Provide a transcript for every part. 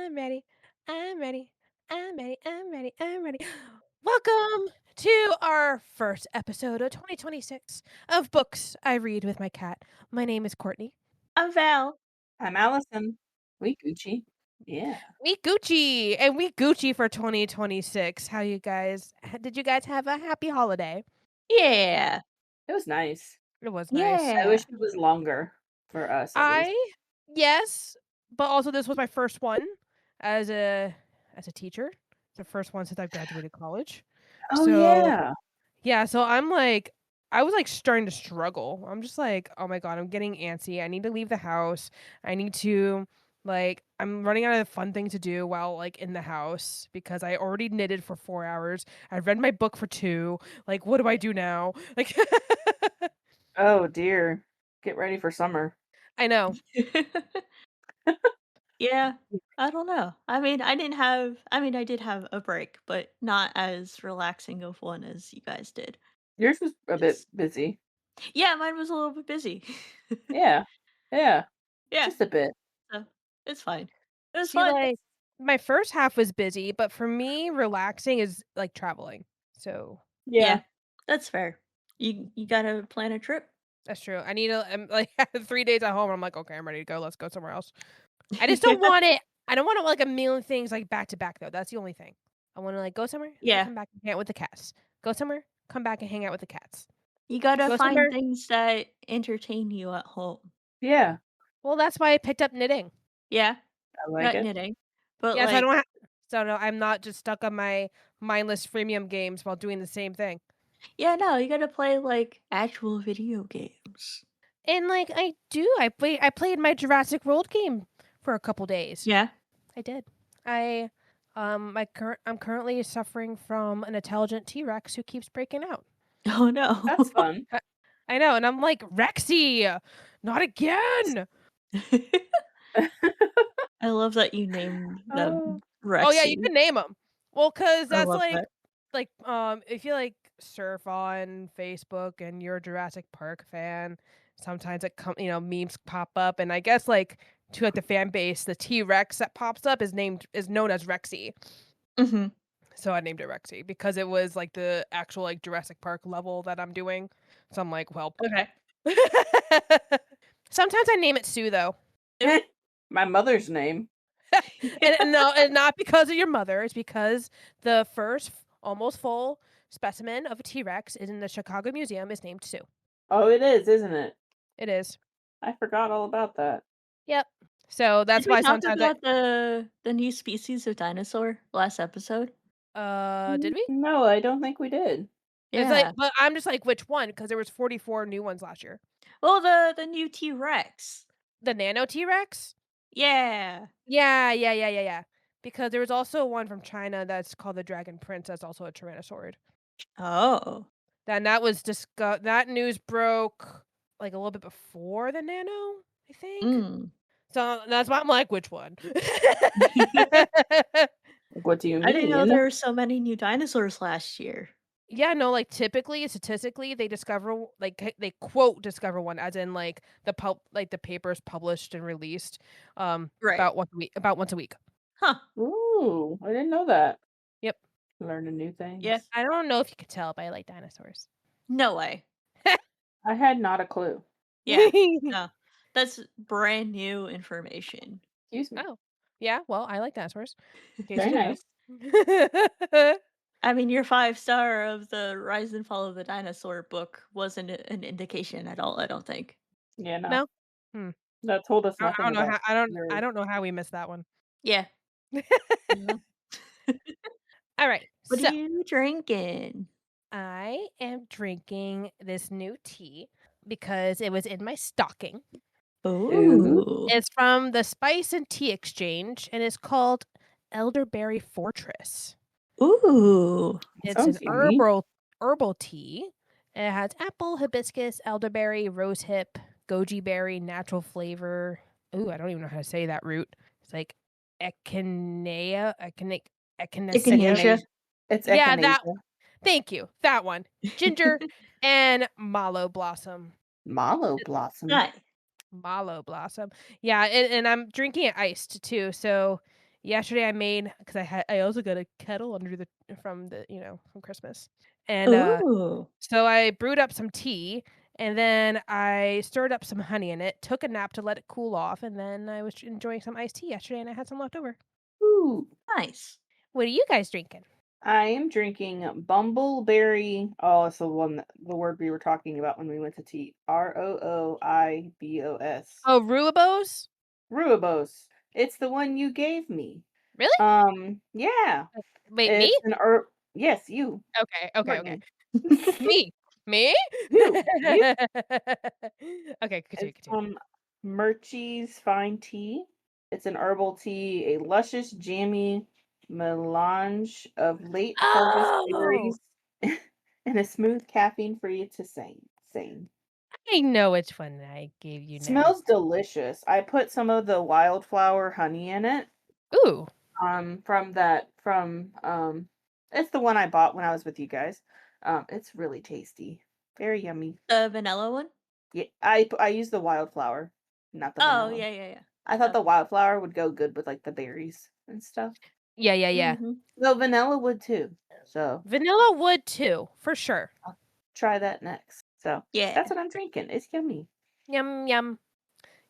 I'm ready. I'm ready. I'm ready. I'm ready. I'm ready. Welcome to our first episode of 2026 of Books I Read with My Cat. My name is Courtney. I'm Val. I'm Allison. We Gucci. Yeah. We Gucci and we Gucci for 2026. How you guys? Did you guys have a happy holiday? Yeah. It was nice. It was nice. I wish Yeah. it was longer for us at least. I yes, but also this was my first one as a teacher. The first one since I've graduated college. Oh So yeah. yeah, so I'm like I was like starting to struggle. I'm just like, oh my god, I'm getting antsy. I need to leave the house. I need to I'm running out of fun things to do while like in the house because I already knitted for 4 hours. I read my book for 2. Like, what do I do now? Like Oh dear. Get ready for summer. I know. Yeah. I don't know. I did have a break, but not as relaxing of one as you guys did. Yours was a bit Just busy. Yeah, mine was a little bit busy. Yeah. Yeah. Yeah, Just a bit. so it's fine. It was See, fun. like my first half was busy, but for me, relaxing is like traveling. So Yeah. Yeah, that's fair. You gotta plan a trip. that's true. I need to like 3 days at home. I'm like, okay, I'm ready to go. Let's go somewhere else. I just don't want it. I don't want it like a million things like back to back though. That's the only thing. I want to like go somewhere, then Yeah. come back and hang out with the cats. Go somewhere, come back and hang out with the cats. You gotta Go find somewhere. things that entertain you at home. Yeah. Well, that's why I picked up knitting. Yeah, I like not it. knitting, but Yeah, so I like don't. So no, I'm not just stuck on my mindless freemium games while doing the same thing. yeah, no, you gotta play, like, actual video games. And like I do, I played my Jurassic World game for a couple days. Yeah. I did. I I'm currently suffering from an intelligent T-Rex who keeps breaking out. Oh, no. That's fun. I know, and I'm like, "Rexy, not again!" I love that you named Oh. them Oh, yeah, you Rexy. can name them. Well, cause I that's love that. if you, like, surf on Facebook and you're a Jurassic Park fan, sometimes memes pop up, and I guess, like, to, like, the fan base, the T-Rex that pops up is known as Rexy. Mhm. So I named it Rexy because it was, like, the actual, like, Jurassic Park level that I'm doing. So I'm like, "Well." Okay. Sometimes I name it Sue, though. My mother's name. And no, and not because of your mother, it's because the first almost full specimen of a T-Rex is in the Chicago Museum is named Sue. Oh, it is, isn't it? It is. I forgot all about that. Yep. So Did that's we why talk sometimes about the new species of dinosaur last episode? did we? No, I don't think we did. It's like Yeah. but I'm just like, which one? Because there was 44 new ones last year. Well, the new T-Rex. The Nano T-Rex? Yeah. Yeah. Because there was also one from China that's called the Dragon Prince that's also a Tyrannosaurid. Oh. Then that news broke, like, a little bit before the Nano, I think? Mm. So, that's why I'm like, "Which one?" What do you I didn't know mean? there were so many new dinosaurs last year. Yeah, no, like, statistically, they they quote discover one as in, like, the papers published and released, Right. about once a week. Huh. Ooh, I didn't know that. Yep. Learning new Yeah. things. I don't know if you could tell, but I like dinosaurs. No way. I had not a clue. Yeah. No. That's brand new information. Excuse me. Oh. Yeah, well, I like dinosaurs, in case Very you nice. didn't know. I mean, your 5-star of the Rise and Fall of the Dinosaur book wasn't an indication at all, I don't think. Yeah, no. No? Hmm. That told us I nothing don't know about how I nerds. don't know how we missed that one. Yeah. Mhm. Alright, What are so you drinking? I am drinking this new tea because it was in my stocking. Ooh. Ooh. It's from the Spice and Tea Exchange, and it's called Elderberry Fortress. Ooh. That It's an sounds yummy. herbal tea. It has apple, hibiscus, elderberry, rosehip, goji berry, natural flavor. Ooh, I don't even know how to say that root. It's like echinacea. Echinacea. Echinacea. It's Yeah, that echinacea. thank you, that one. Ginger and mallow blossom. Mallow blossom. Nice. Mallow blossom. Yeah, and I'm drinking it iced too, so yesterday I made because I also got a kettle from Christmas, and Ooh, so I brewed up some tea, and then I stirred up some honey in it, took a nap to let it cool off, and then I was enjoying some iced tea yesterday, and I had some left over. Ooh. nice. What are you guys drinking? I am drinking bumbleberry. Oh, it's the word we were talking about when we went to tea. Rooibos. Oh, Ruibos? Rooibos. It's the one you gave me. Really? Yeah. Wait, me? It's an herb. Yes, you, Okay. Brittany. Me? Me? You. Okay, continue, It's continue. Murchie's Fine Tea. It's an herbal tea, a luscious, jammy melange of late harvest Oh! berries and a smooth caffeine-free to sane. I know which one I gave you now. Smells delicious. I put some of the wildflower honey in it. Ooh. From it's the one I bought when I was with you guys. It's really tasty. Very yummy. The vanilla one? Yeah, I use the wildflower, not the Oh, vanilla. yeah. I thought the Okay. wildflower would go good with like the berries and stuff. Yeah. Mm-hmm. No, vanilla would too. So Vanilla would too, for sure. I'll try that next. So Yeah. that's what I'm drinking. It's yummy. Yum, yum.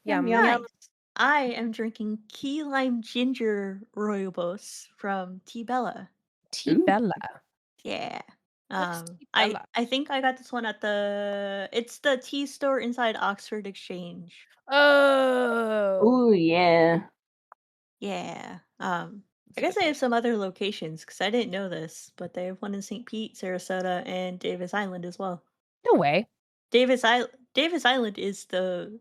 Yum Yum, yum. yum. Nice. I am drinking key lime ginger rooibos from Tea Bella. Tea Ooh. Bella. Yeah. What's Tea I Bella? I think I got this one at it's the tea store inside Oxford Exchange. Oh. Ooh yeah. Yeah. That's I a guess good they have place. some other locations because I didn't know this, but they have one in St. Pete, Sarasota, and Davis Island as well. No way. Davis Island is the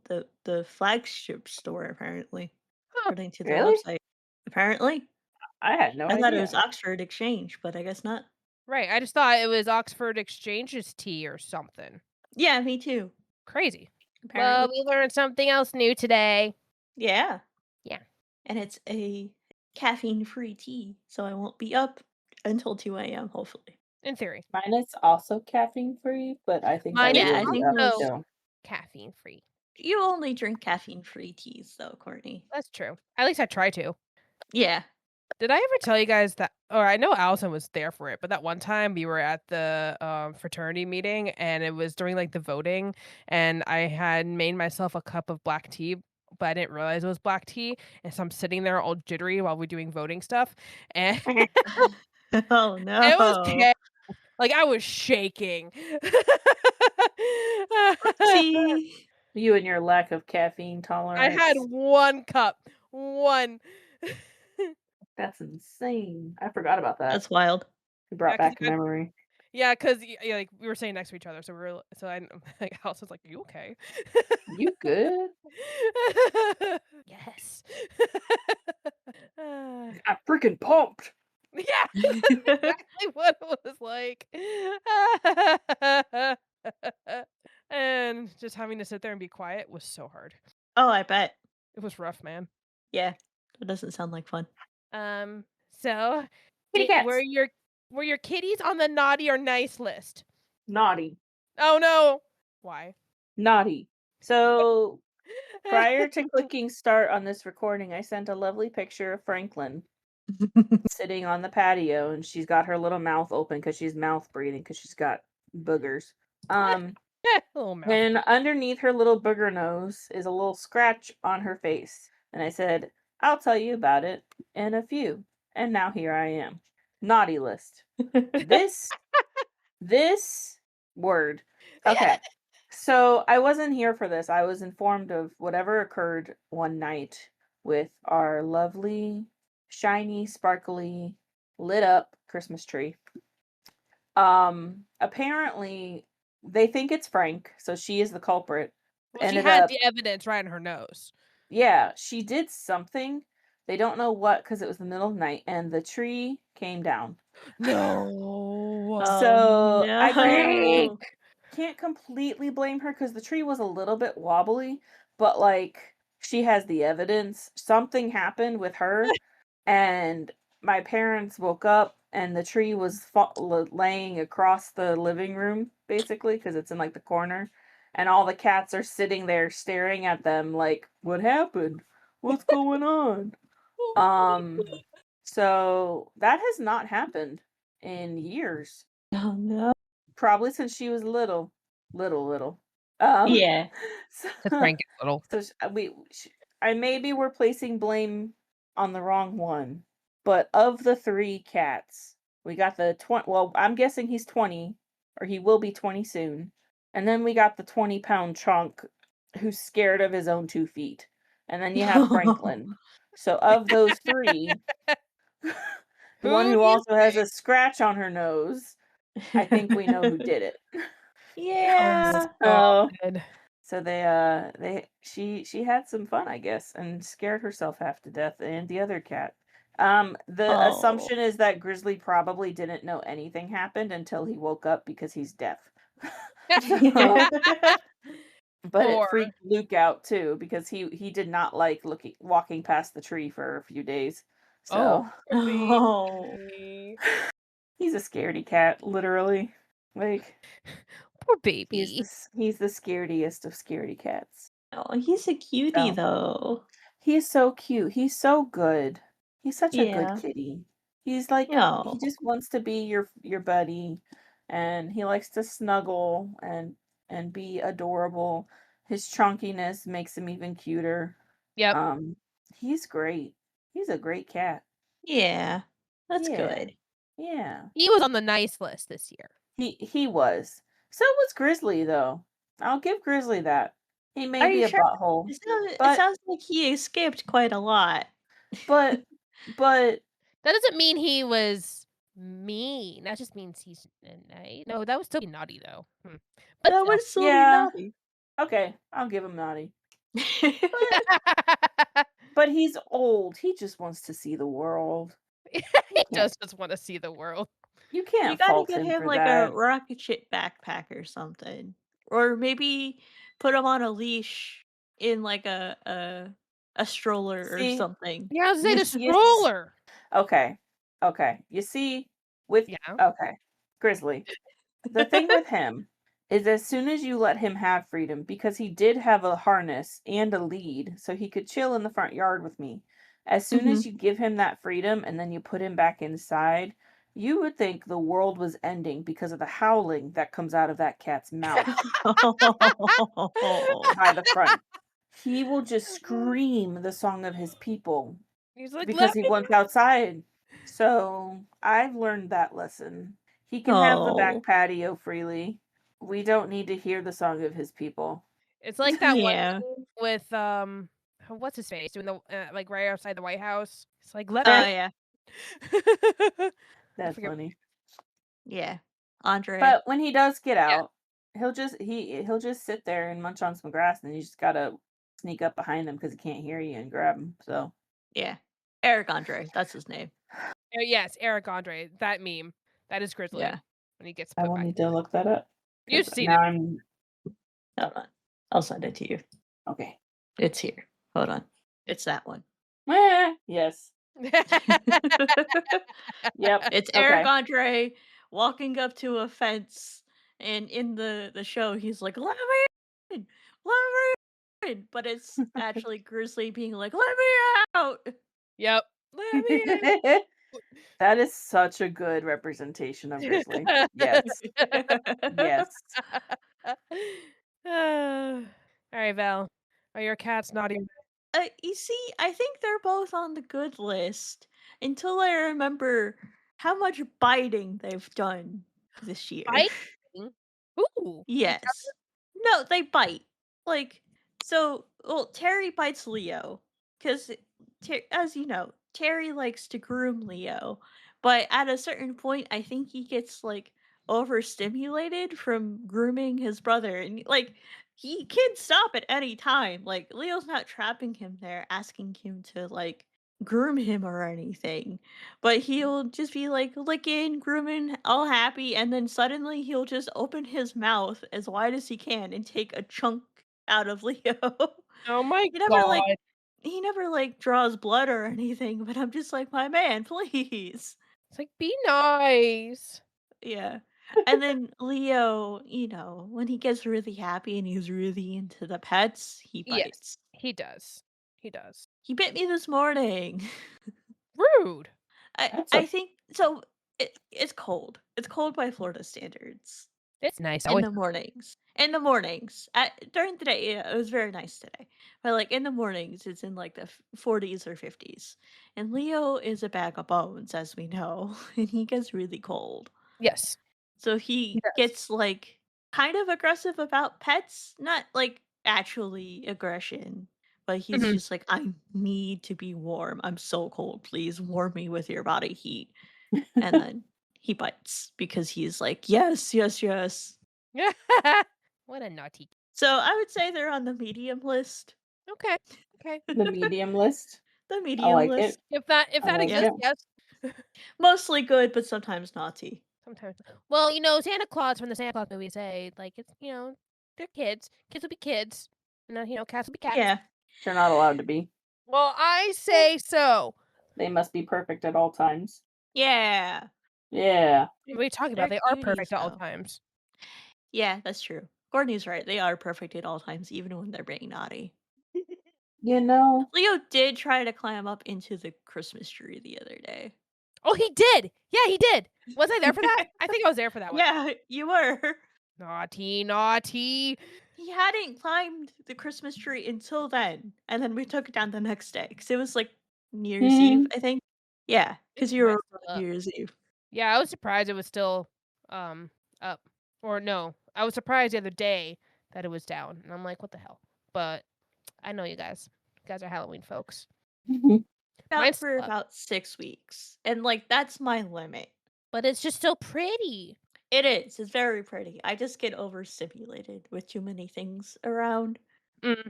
flagship store apparently, Huh. according to their Really? website. Apparently, I had no I thought it was idea. Oxford Exchange, but I guess not. Right. I just thought it was Oxford Exchange's tea or something. Yeah, me too. Crazy. Well, Apparently, we learned something else new today. yeah, Yeah. and it's a caffeine-free tea, so I won't be up until 2 a.m. Hopefully. In theory. Mine is also caffeine free, but I think I Mine is Yeah, will I be think up most also still. caffeine free. you only drink caffeine-free teas, though, Courtney. That's true. At least I try to. Yeah. Did I ever tell you guys that, or I know Allison was there for it, but that one time we were at the fraternity meeting and it was during like the voting and I had made myself a cup of black tea, but I didn't realize it was black tea. And so I'm sitting there all jittery while we're doing voting stuff. And Oh it was no. like I was shaking. See, You and your lack of caffeine I had tolerance. one cup. One. That's insane. I forgot about that. that's wild. You Yeah, brought because back a memory. yeah, cause yeah, like, we were saying next to each other, so I like, Alice was like, "You okay?" You good? Yes. Ah, I'm freaking pumped. yeah, exactly what it was like. And just having to sit there and be quiet was so hard. Oh, I bet. It was rough, man. Yeah, that doesn't sound like fun. So Kitty did cats. were your kitties on the naughty or nice list? Naughty. Oh, no. Why? Naughty. So prior to clicking start on this recording, I sent a lovely picture of Franklin sitting on the patio and she's got her little mouth open because she's mouth breathing because she's got boogers. Little mouth. And underneath her little booger nose is a little scratch on her face. And I said, I'll tell you about it in a few. And now here I am. Naughty list. This this word. Okay. So I wasn't here for this. I was informed of whatever occurred one night with our lovely, shiny, sparkly, lit up Christmas tree. Apparently they think it's Frank, so she is the culprit. Well, she Ended had up, the evidence right in her nose. yeah, she did something. They don't know what because it was the middle of the night and the tree came down. No. Oh So I no. can't completely blame her because the tree was a little bit wobbly, but like she has the evidence. Something happened with her, and my parents woke up and the tree was laying across the living room basically because it's in like the corner, and all the cats are sitting there staring at them like, "What happened? What's going on?" Um, so that has not happened in years. Oh no. Probably since she was little, little. Um, Yeah. so, Because Frank gets little. so I maybe we're placing blame on the wrong one, but of the three cats, we got the 20. Well, I'm guessing he's 20, or he will be 20 soon, and then we got the 20-pound chunk who's scared of his own 2 feet, and then you have Franklin. So of those three, the one Who who do you also has think? a scratch on her nose, I think we know who did it. Oh Yeah. So god. so she had some fun, I guess, and scared herself half to death, and the other cat. The Oh. assumption is that Grizzly probably didn't know anything happened until he woke up because he's deaf. So, but it Poor. freaked Luke out too because he did not like looking walking past the tree for a few days. Oh, So poor Oh. baby. he's a scaredy cat, literally. Like Poor baby. he's the scariest of scaredy cats. Oh, he's a cutie So though. he's so cute. He's so good. He's such a good Yeah. kitty. He's like he No. just wants to be your buddy, and he likes to snuggle and be adorable. His chunkiness makes him even cuter. Yep. Um, he's great. He's a great cat. Yeah. That's Yeah. good. Yeah. He was on the nice list this year. He was. So was Grizzly though. I'll give Grizzly that. He may Are be you a sure? butthole, It but sounds like he escaped quite a lot. but but That doesn't mean he was mean. That just means he's nice. No, that would still be naughty though. But That still. would still be yeah. naughty. Okay, I'll give him naughty. But he's old. He just wants to see the world. He You can't just want to see the world. you You can't gotta fault get him him for like a that. rocket ship backpack or something. Or maybe put him on a leash in like a stroller or See, something. Yeah, I was gonna say the you stroller. okay. Okay. You see with Yeah. okay. Grizzly. The thing with him is as soon as you let him have freedom, because he did have a harness and a lead, so he could chill in the front yard with me. As soon Mhm. as you give him that freedom and then you put him back inside, you would think the world was ending because of the howling that comes out of that cat's mouth by the front. He will just scream the song of his people He's like, because let he me. wants outside. So I've learned that lesson. He can have the back Oh, patio freely. We don't need to hear the song of his people. It's like that one yeah. scene with what's his face doing the like right outside the White House. It's like let Oh, me. yeah. I That's forget. funny. Yeah. Andre. But when he does get Yeah. out, he'll just sit there and munch on some grass, and you just gotta sneak up behind him because he can't hear you and grab him. So Yeah. Eric Andre, that's his name. Yes, Eric Andre. That meme. That is Grizzly Yeah. when he gets I put will back. need to look that up You've because seen now it. I'm Hold on. I'll send it to you. okay. It's here. Hold on. It's that one. Yes. Yep. It's Eric Okay. Andre walking up to a fence, and in the show, he's like, "Let me in! Let me in!" But it's actually Grizzly being like, "Let me out!" Yep. Let me That is such a good representation of Grizzly. in. Yes. Yes. All right, Val. Are your cats naughty? You see, I think they're both on the good list until I remember how much biting they've done this year. Biting? Ooh. Each Yes. No, they bite. Like, so, well, Terry bites Leo because, as you know, Terry likes to groom Leo, but at a certain point, I think he gets like overstimulated from grooming his brother, and like he can stop at any time. Like Leo's not trapping him there, asking him to like groom him or anything. But he'll just be like licking, grooming, all happy, and then suddenly he'll just open his mouth as wide as he can and take a chunk out of Leo. Oh my he never like god. he never like draws blood or anything, but I'm just like, my man, please. It's like, be nice. Yeah. And then Leo, when he gets really happy and he's really into the pets, he Yes, bites. he does. He does. He bit me this morning. Rude. I think so. It's cold. It's cold by Florida standards It's nice. in the mornings. In the mornings, during the day, yeah, it was very nice today. But like in the mornings, it's in like the 40s or 50s. And Leo is a bag of bones, as we know, and he gets really cold. Yes. So He he does. gets like kind of aggressive about pets, not like actually aggression, but he's Mhm. just like, I need to be warm. I'm so cold. Please warm me with your body heat. And then he bites because he's like, yes, yes, yes. What a naughty. So I would say they're on the medium list. Okay. Okay. The medium list. The I medium like list. it. If that I like exists, it. yes. Mostly good, but sometimes naughty. Sometimes. Well, Santa Claus from the Santa Claus movie say like it's they're kids. Kids will be kids. And cats will be cats. Yeah. They're not allowed to be. Well, I say so. They must be perfect at all times. Yeah. Yeah. What are you talking They're about? They are cuties, perfect at all though. times. Yeah, that's true. Courtney's right. They are perfect at all times, even when they're being naughty. You know. Leo did try to climb up into the Christmas tree the other day. Oh, he did. Yeah, he did. Was I there for that? I think I was there for that one. Yeah, you were. Naughty, naughty. He hadn't climbed the Christmas tree until then, and then we took it down the next day because it was like New Year's Eve, I think. Yeah, because you were messed on up. New Year's Eve. Yeah, I was surprised it was still up. Or no, I was surprised the other day that it was down. And I'm like, what the hell? But I know you guys. You guys are Halloween folks. Out Mine's for up. about 6 weeks, and like that's my limit. But it's just so pretty. It is. It's very pretty. I just get overstimulated with too many things around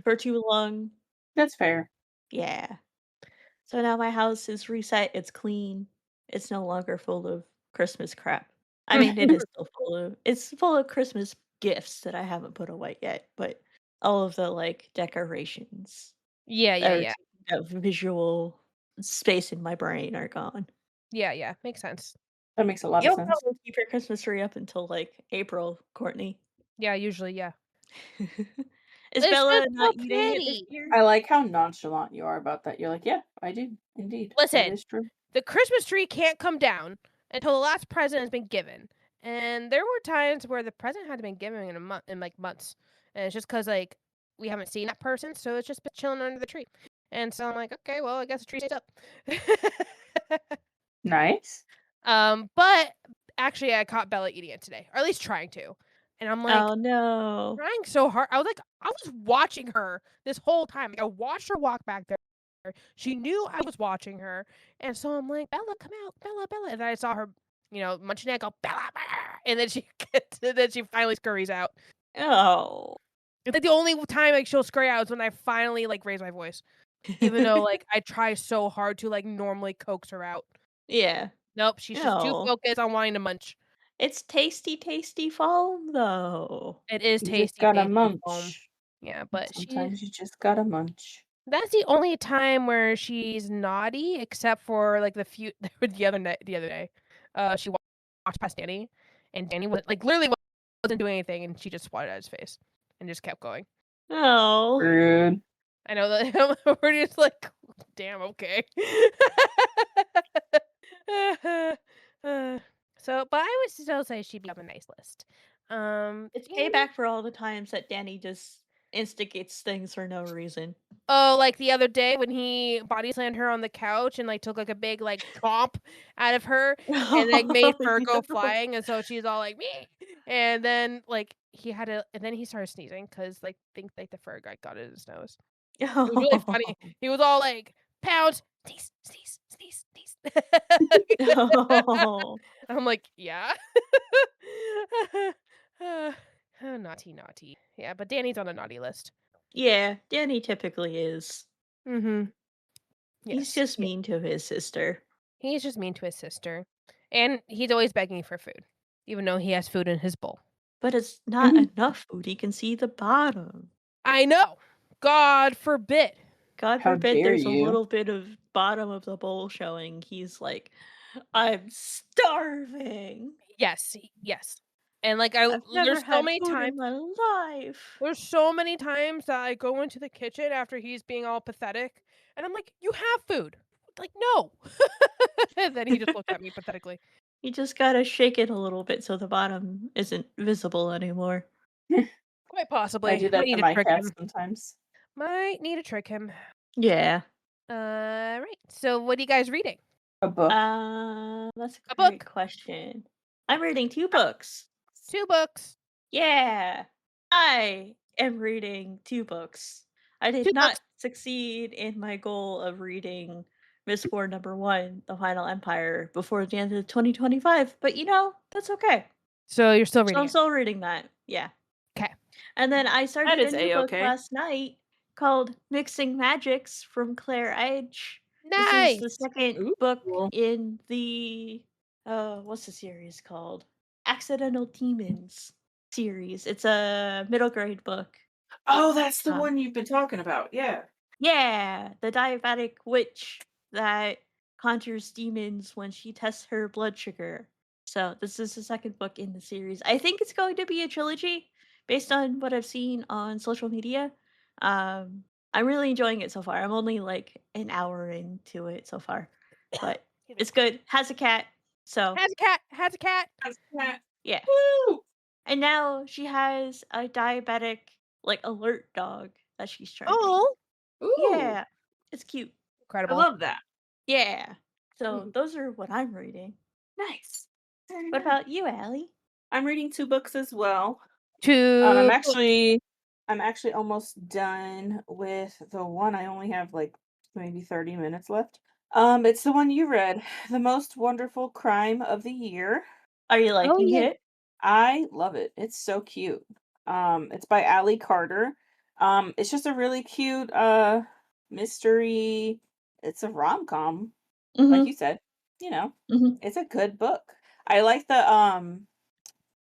for too long. That's fair. Yeah. So now my house is reset. It's clean. It's no longer full of Christmas crap. I mean, it is still full of Christmas gifts that I haven't put away yet, but all of the like decorations Yeah. that are taking up visual space in my brain are gone. Yeah. Makes sense. That makes a lot of You'll sense. probably keep your Christmas tree up until like April, Courtney. Yeah, usually, yeah. Is It's Bella just not so eating it this pretty. year? I like how nonchalant you are about that. You're like, yeah, I do. Indeed. That Listen, is true. the Christmas tree can't come down until the last present has been given. And there were times where the present had been given in like months. And it's just because like we haven't seen that person, so it's just been chilling under the tree. And so I'm like, okay, well, I guess the tree stays up. Nice. But actually I caught Bella eating it today, or at least trying to. And I'm like, Oh no. trying so hard. I was watching her this whole time. Like, I watched her walk back there. She knew I was watching her, and so I'm like, Bella, come out, Bella, Bella. And then I saw her, munching it. I go, Bella, and then she finally scurries out. Oh. It's like the only time like she'll scurry out is when I finally like raise my voice, even though like I try so hard to like normally coax her out. Yeah. Nope, she's just too No. focused on wanting to munch. It's tasty, tasty foam though. It is You tasty, just gotta tasty foam. munch. Yeah, but Sometimes you just gotta munch. that's the only time where she's naughty, except for like the other day. She walked past Danny, and Danny was like literally wasn't doing anything, and she just swatted at his face and just kept going. Oh. Rude. I know that we're just like, damn, okay. But I would still say she'd be on a nice list. It's Danny- payback for all the times that Danny just instigates things for no reason. Oh, like the other day when he body slammed her on the couch and like took like a big like chomp out of her and like made fur go flying, and so she's all like me. And then like and then he started sneezing because like think like the fur got it in his nose. It was really funny. He was all like pound, sneeze, sneeze, sneeze, sneeze. Oh. I'm like, yeah. Naughty, naughty. Yeah, but Danny's on a naughty list. Yeah, Danny typically is. Mm-hmm. He's just mean to his sister. He's just mean to his sister. And he's always begging for food, even though he has food in his bowl. But it's not enough food. He can see the bottom. I know. God forbid. God How forbid dare there's a you. little bit of bottom of the bowl showing. He's like, I'm starving. Yes. And like I've never there's so had many food times in my life. there's so many times that I go into the kitchen after he's being all pathetic, and I'm like, "You have food." Like, "No." And then he just looked at me pathetically. You just gotta shake it a little bit so the bottom isn't visible anymore. Quite I possibly. do Might that need to to my trick cats him. sometimes. Might need to trick him. Yeah. Right. So what are you guys reading? A book. That's A a great book? question. I'm reading 2 books. 2 books. Yeah. I am reading 2 books. I 2 did not books. succeed in my goal of reading Mistborn #1, The Final Empire, before the end of 2025, but that's okay. So you're still So reading I'm it. still reading that. Yeah. Okay. And then I That started a is new book A-okay. last night called Mixing Magics from Clare Edge. This is the Nice. second Ooh. book in the what's the series called? Accidental Demons series. It's a middle grade book. Oh, that's the Uh, one you've been talking about. Yeah. yeah, the diabetic witch that conjures demons when she tests her blood sugar. So this is the second book in the series. I think it's going to be a trilogy based on what I've seen on social media. Um, I'm really enjoying it so far. I'm only like an hour into it so far, but Excuse me. it's good. Has a cat, so Has a cat. Has a cat. That's cat. yeah. Woo! And now she has a diabetic like alert dog that she's training. Oh, Ooh. Yeah, it's cute. I incredible. love that. Yeah. So Ooh, those are what I'm reading. nice. Very What nice. about you, Allie? I'm reading 2 books as well. 2 books. I'm actually almost done with the one. I only have like maybe 30 minutes left. It's the one you read, The Most Wonderful Crime of the Year. Are you Oh, liking yeah. it? I love it. It's so cute. It's by Allie Carter. It's just a really cute mystery. It's a rom-com, like Mhm. you said. You know, Mhm. it's a good book. I like the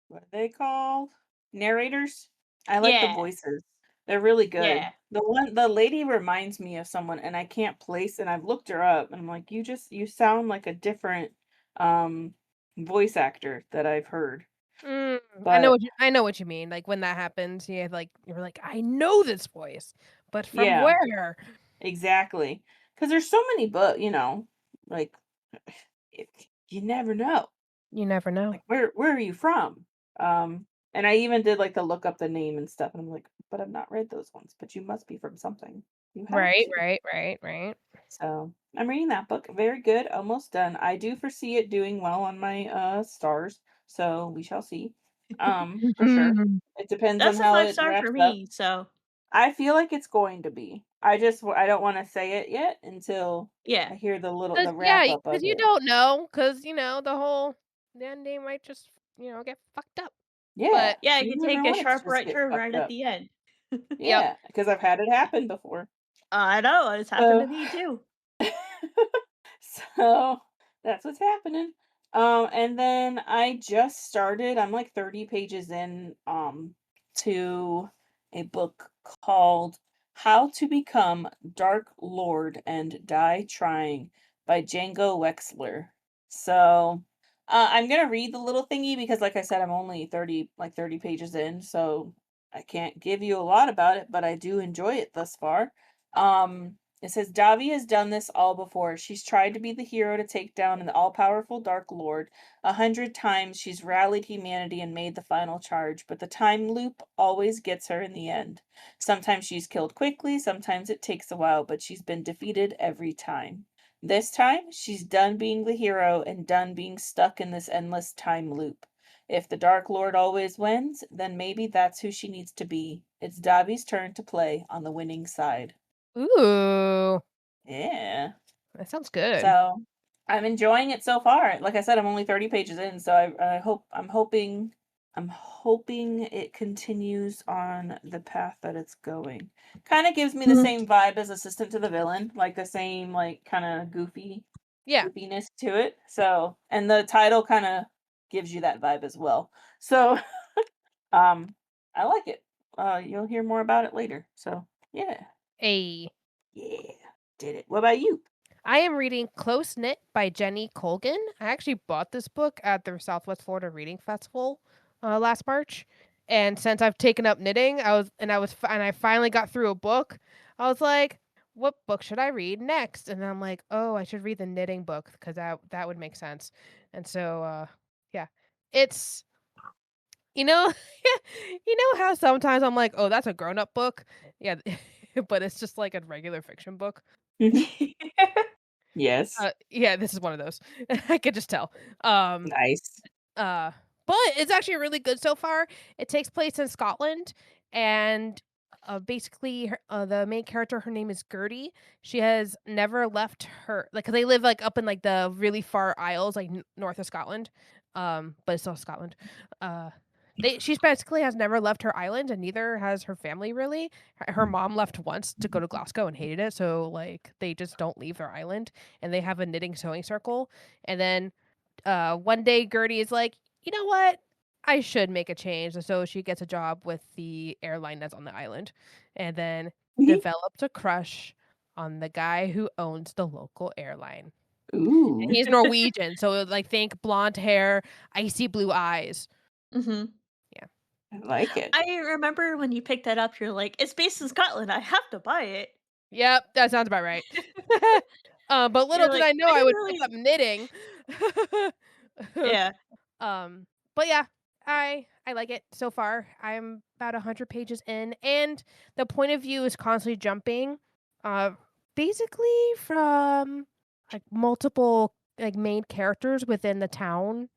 what are they called? Narrators. I like the Yeah. voices. They're really good. Yeah. The lady reminds me of someone and I can't place and I've looked her up and I'm like, you sound like a different um voice actor that I've heard. But I know what you mean. Like when that happens, you're like, I know this voice, but from yeah, where? exactly. Because there's so many like it, you never know. You never know. Like where are you from? Um, and I even did like to look up the name and stuff, and I'm like, but I've not read those ones. But you must be from something. You have Right, to. right, right, right. So I'm reading that book. Very good. Almost done. I do foresee it doing well on my stars. So we shall see. For sure. Mhm. It depends on That's a how 5 it star for wraps up. me, so I feel like it's going to be. I don't want to say it yet until yeah. I hear Cause the yeah, wrap up cause of you it. don't know, cause the ending might just, get fucked up. Yeah, But Yeah, it you could never take a want it to sharp just right get turn right fucked at up. the end. yep. Yeah, because I've had it happen before. I know, it's happened to So me too. so that's what's happening. And then I just started, I'm like 30 pages in to a book called How to Become Dark Lord and Die Trying by Django Wexler. So I'm gonna read the little thingy because like I said, I'm only 30 pages in, so I can't give you a lot about it, but I do enjoy it thus far. It says Davi has done this all before. She's tried to be the hero to take down an all-powerful Dark Lord. 100 times she's rallied humanity and made the final charge, but the time loop always gets her in the end. Sometimes she's killed quickly, sometimes it takes a while, but she's been defeated every time. This time, she's done being the hero and done being stuck in this endless time loop. If the Dark Lord always wins, then maybe that's who she needs to be. It's Davi's turn to play on the winning side. Ooh, Yeah. that sounds good. So I'm enjoying it so far. Like I said, I'm only 30 pages in, so I'm hoping it continues on the path that it's going. Kind of gives me the Mhm. same vibe as Assistant to the Villain, like the same like kind of Yeah. goofiness to it. So, and the title kind of gives you that vibe as well. So, um I like it. You'll hear more about it later. So, yeah. A. Yeah. Did it. What about you? I am reading Close Knit by Jenny Colgan. I actually bought this book at the Southwest Florida Reading Festival last March, and since I've taken up knitting, I finally got through a book. I was like, "What book should I read next?" And I'm like, "Oh, I should read the knitting book because that would make sense." And so, yeah, it's you know, you know how sometimes I'm like, "Oh, that's a grown up book," yeah, but it's just like a regular fiction book. Yes. Yeah, this is one of those. I could just tell. Um, Nice. Uh, but it's actually really good so far. It takes place in Scotland, and basically, the main character, her name is Gertie. She has never left her like 'cause they live like up in like the really far Isles, like north of Scotland. But it's still Scotland. Uh, she basically has never left her island, and neither has her family really. Her mom left once to go to Glasgow and hated it, so like they just don't leave their island, and they have a knitting sewing circle, and then one day Gertie is like, you know what? I should make a change. And so she gets a job with the airline that's on the island and then develops a crush on the guy who owns the local airline. Ooh, And he's Norwegian. So like think blonde hair, icy blue eyes. Hmm. Yeah. I like it. I remember when you picked that up, you're like, "It's based in Scotland. I have to buy it." Yep, that sounds about right. But little You're did like, I know "I I didn't would pick really." up knitting. Yeah. Um, but yeah, I like it so far. I'm about 100 pages in, and the point of view is constantly jumping, uh, basically from like multiple like main characters within the town.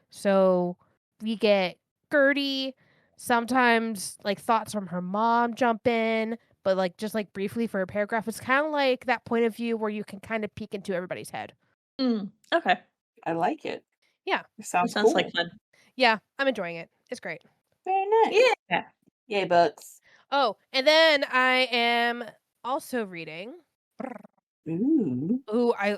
So we get Gertie. Sometimes like thoughts from her mom jump in, but like just like briefly for a paragraph. It's kind of like that point of view where you can kind of peek into everybody's head. Okay. I like it. Yeah, It That sounds sounds like cool. fun. yeah, I'm enjoying it. It's great. Very nice. Yeah. Yay, books. Oh, and then I am also reading. Ooh. Ooh, I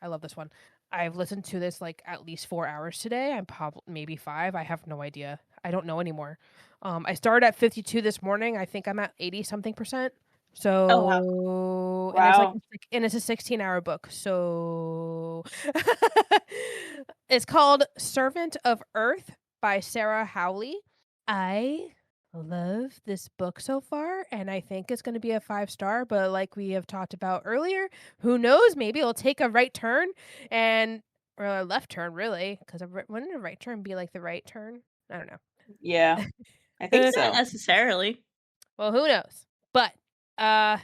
love this one. I've listened to this like at least 4 hours today. I'm probably maybe 5. I have no idea. I don't know anymore. I started at 52 this morning. I think I'm at 80 something percent. Oh wow. So, and Wow. it's a 16-hour book. So it's called Servant of Earth by Sarah Hawley. I love this book so far, and I think it's going to be a 5 star. But like we have talked about earlier, who knows? Maybe it'll take a right turn and or a left turn, really, because wouldn't a right turn be like the right turn? I don't Yeah, I think know. Not so. necessarily. Well, who knows? But uh,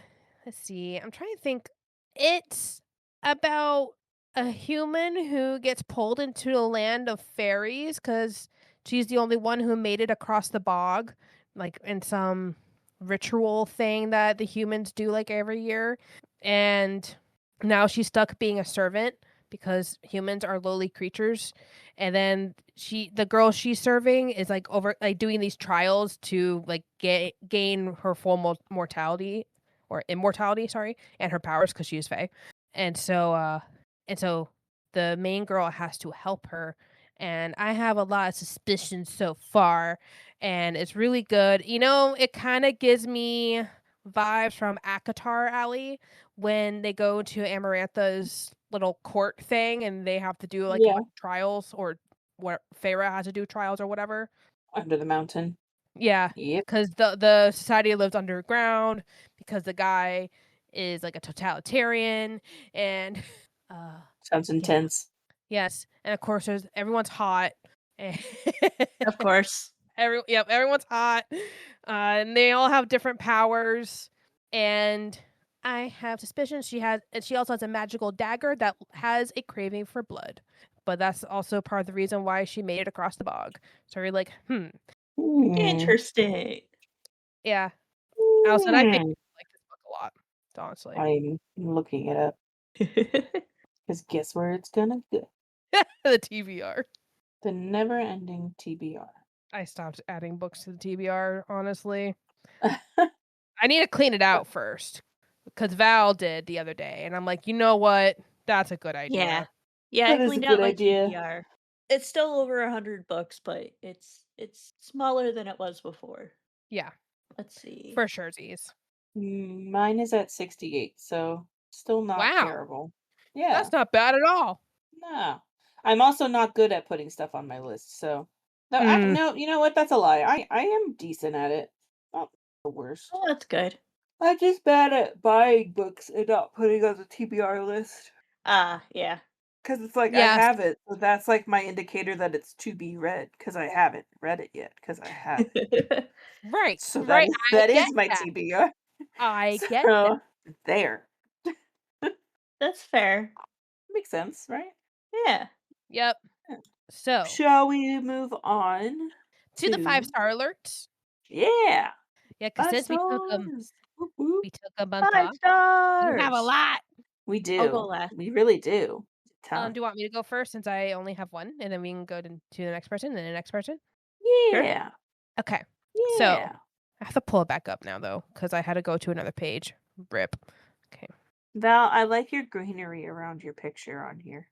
let's see. I'm trying to think. It's about a human who gets pulled into the land of fairies because she's the only one who made it across the bog, like in some ritual thing that the humans do like every year. And now she's stuck being a servant because humans are lowly creatures. And then the girl she's serving is like over like doing these trials to like gain her full mortality or immortality, sorry, and her powers because she is Fae. And so the main girl has to help her. And I have a lot of suspicions so far, and it's really good. You know, it kind of gives me vibes from Akatar Alley when they go to Amarantha's little court thing and they have to do like a Yeah, bunch of trials or what Feyre has to do trials or whatever. under the mountain. Yeah, Yep. because the society lives underground because the guy is like a totalitarian and uh Sounds yeah, intense. yes, and of course everyone's hot. And Of course. everyone's hot. And they all have different powers. And I have suspicions she also has a magical dagger that has a craving for blood. But that's also part of the reason why she made it across the bog. So you're like, Hmm. Interesting. yeah. Allison, I think Hmm. I like this book a lot, honestly. I'm looking it up. Because guess where it's gonna go? The TBR. The never ending TBR. I stopped adding books to the TBR, honestly. I need to clean it out first. Because Val did the other day, and I'm like, you know what? That's a good Yeah. idea. Yeah, I That is a cleaned out good my idea. TBR. It's still over 100 books, but it's smaller than it was before. Yeah, Let's see. for surezies. Mine is at 68, so still not Wow, terrible. Yeah, that's not bad at all. no. I'm also not good at putting stuff on my list, so No, Mm. no, you know what? That's a lie. I am decent at it. Not the worst. Oh, that's good. I'm just bad at buying books and not putting on the TBR list. Yeah. Because it's like I Yes. have it, so that's like my indicator that it's to be read. Because I haven't read it yet. Because I have it. Right. So Right. I that get is my that. TBR. I get that. So there That's fair. makes sense, right? Yeah. Yep. Yeah. So, Shall we move on to the to 5-star alerts. yeah Yeah, because 5 since stars? Whoop, whoop. we took a month 5 off, we have a stars. lot. We I'll go do. last. We really do. Ton. Do you want me to go first since I only have one, and then we can go to the next person, and then the next person? Sure. Yeah. Okay. So Yeah. I have to pull it back up now though, because I had to go to another page. Rip. Okay. Val, I like your greenery around your picture on here.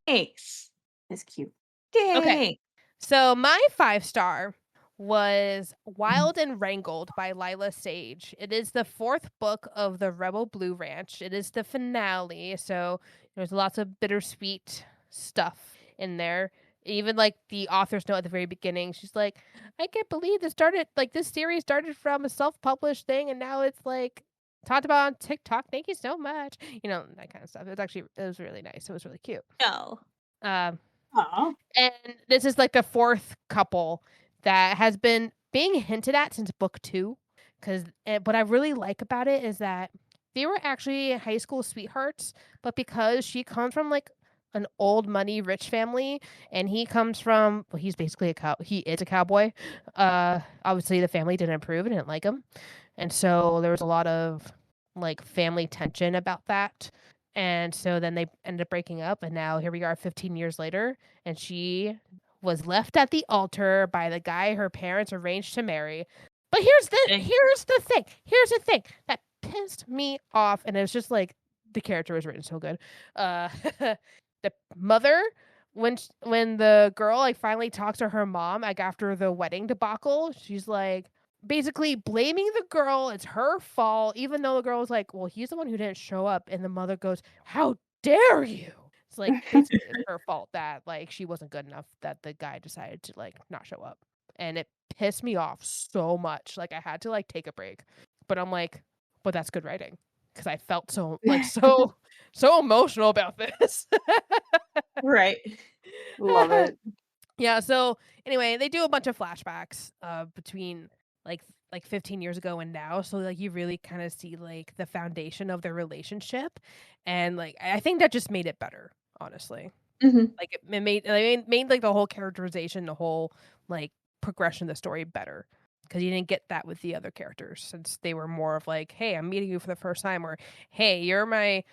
Thanks. It's cute. Okay. Thanks. So my 5-star was Wild and Wrangled by Lyla Sage. It is the 4th book of the Rebel Blue Ranch. It is the finale, so there's lots of bittersweet stuff in there. Even like the author's note at the very beginning, she's like, "I can't believe this series started from a self-published thing, and now it's like talked about on TikTok. Thank you so much." That kind of stuff. It was really nice. It was really cute. No. Um, Aw. and this is like the 4th couple that has been being hinted at since book 2. Because what I really like about it is that they were actually high school sweethearts, but because she comes from like an old money rich family, and he comes from he's basically he is a cowboy. Obviously the family didn't approve and didn't like him, and so there was a lot of like family tension about that. And so then they ended up breaking up, and now here we are 15 years later, and she was left at the altar by the guy her parents arranged to marry. But Dang. here's the thing that pissed me off, and it was just like the character was written so good. The mother, when the girl like finally talks to her mom like after the wedding debacle, she's like basically blaming the girl. It's her fault, even though the girl was like, "Well, he's the one who didn't show up," and the mother goes, "How dare you?" It's like basically it's her fault that like she wasn't good enough that the guy decided to like not show up, and it pissed me off so much. Like I had to like take a break, but I'm like, but that's good writing because I felt so emotional about this. Right. Love it. Yeah, so anyway, they do a bunch of flashbacks between like 15 years ago and now, so like you really kind of see like the foundation of their relationship, and like I think that just made it better, honestly. Mm-hmm. Like it made like the whole characterization, the whole like progression of the story better, because you didn't get that with the other characters, since they were more of like, "Hey, I'm meeting you for the first time," or "Hey, you're my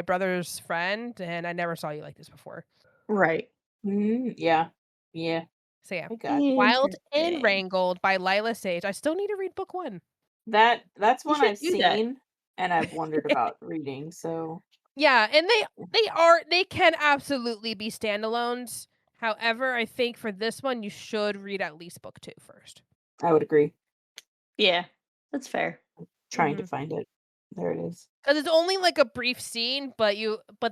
brother's friend, and I never saw you like this before." Right. Yeah. Yeah. So yeah, I got Wild and Interesting. Wrangled by Lyla Sage. I still need to read book 1. that's You one should I've do that. seen and I've wondered about reading, so Yeah, and they can absolutely be standalones. However, I think for this one you should read at least book 2 first. I would agree. Yeah. That's fair. Trying to find it. There it is. Because it's only like a brief scene, but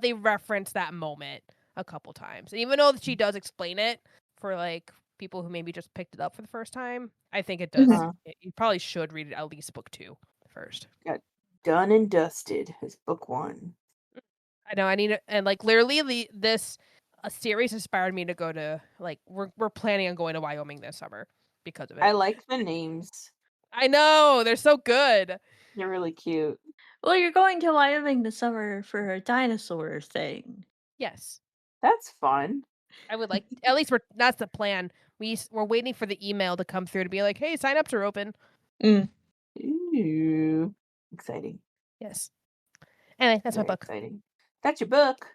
they reference that moment a couple times. And even though she does explain it for like people who maybe just picked it up for the first time, I think it does. Mhm. You probably should read it at least book 2 first. Got Done and Dusted as book 1. I know I need it, and like literally this a series inspired me to go to like we're planning on going to Wyoming this summer because of I it. like the names. I know, they're so good. They're really cute. Well, you're going to Wyoming this summer for a dinosaur thing. Yes. That's fun. I would like at least that's the plan. We're waiting for the email to come through to be like, "Hey, sign-ups are open." Mm. Ooh. Exciting. Yes. Anyway, that's my Very book. exciting. That's your book.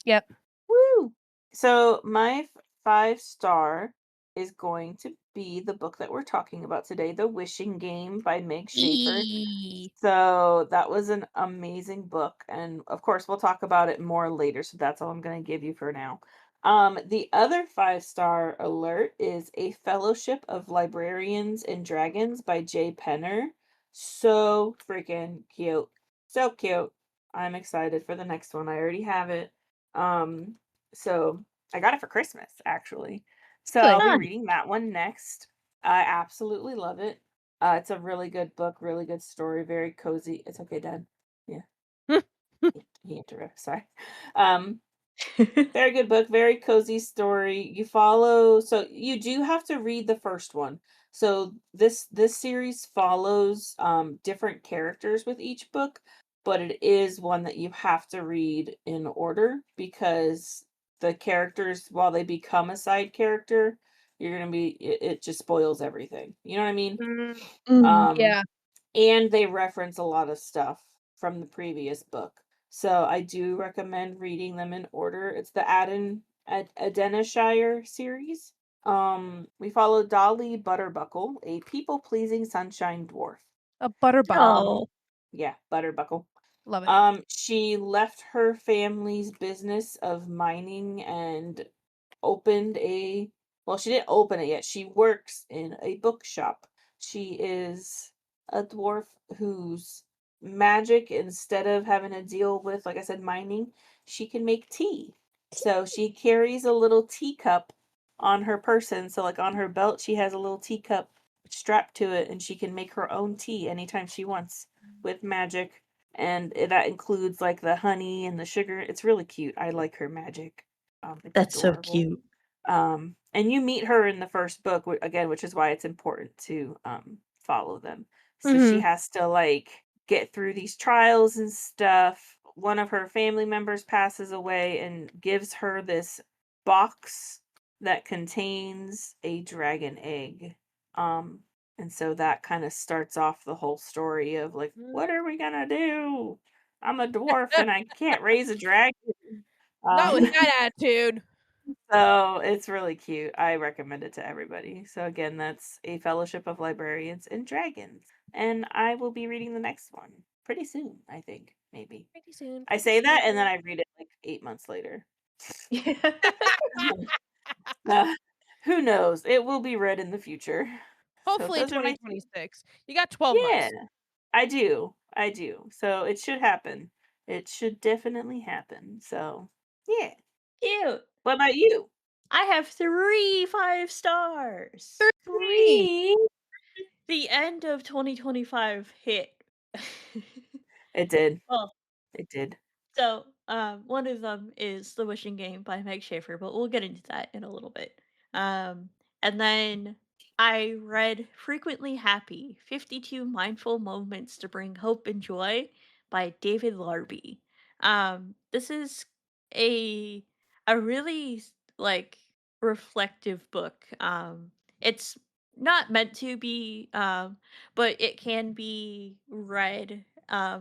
Yep. Woo! So my 5-star is going to be the book that we're talking about today, The Wishing Game by Meg Shaffer. Eee. So that was an amazing book, and of course we'll talk about it more later, so that's all I'm going to give you for now. The other 5-star alert is A Fellowship of Librarians and Dragons by Jay Penner. So freaking cute. So cute. I'm excited for the next one. I already have it. So I got it for Christmas, actually. So Good. I'll be Nice. reading that one next. I absolutely love it. It's a really good book, really good story, very cozy. It's okay, Dad. Yeah, he interrupts. Sorry. Um, very good book, very cozy story. You follow, so you do have to read the first one. So this series follows different characters with each book, but it is one that you have to read in order because the characters, while they become a side character, you're gonna be it just spoils everything. You know what I mean? Mm, Mm. Um, yeah. and they reference a lot of stuff from the previous book. So I do recommend reading them in order. It's the Adenishire series. We follow Dolly Butterbuckle, a people-pleasing sunshine dwarf. A butterbuckle. Um, Oh. yeah, Butterbuckle. Love it. She left her family's business of mining and opened a well, she didn't open it yet. She works in a bookshop. She is a dwarf whose magic, instead of having to deal with, like I said, mining, she can make tea. So she carries a little teacup on her person. So, like on her belt, she has a little teacup strapped to it, and she can make her own tea anytime she wants with magic. And that includes like the honey and the sugar. It's really cute. I like her magic. It's That's so adorable. cute. And you meet her in the first book again, which is why it's important to follow them. So she Mhm. has to like get through these trials and stuff. One of her family members passes away and gives her this box that contains a dragon egg. Um, and so that kind of starts off the whole story of like, what are we gonna do? I'm a dwarf and I can't raise a dragon. Not with Um, that attitude. so it's really cute. I recommend it to everybody. So again, that's A Fellowship of Librarians and Dragons. And I will be reading the next one pretty soon, I think, maybe. Pretty soon, I pretty say that and then soon. I read it like 8 months later. Yeah. Uh, who knows? It will be read in the future. So Hopefully those are my 2026. You got 12 yeah, months. I do. I do. So it should happen. It should definitely happen. So yeah. Cute. What about you? I have 3 5 stars. 3. 3. The end of 2025 hit. It did. Well, It did. so, one of them is The Wishing Game by Meg Shaffer, but we'll get into that in a little bit. Um, and then I read Frequently Happy 52 Mindful Moments to Bring Hope and Joy by David Larbi. This is a really like reflective book. It's not meant to be, but it can be read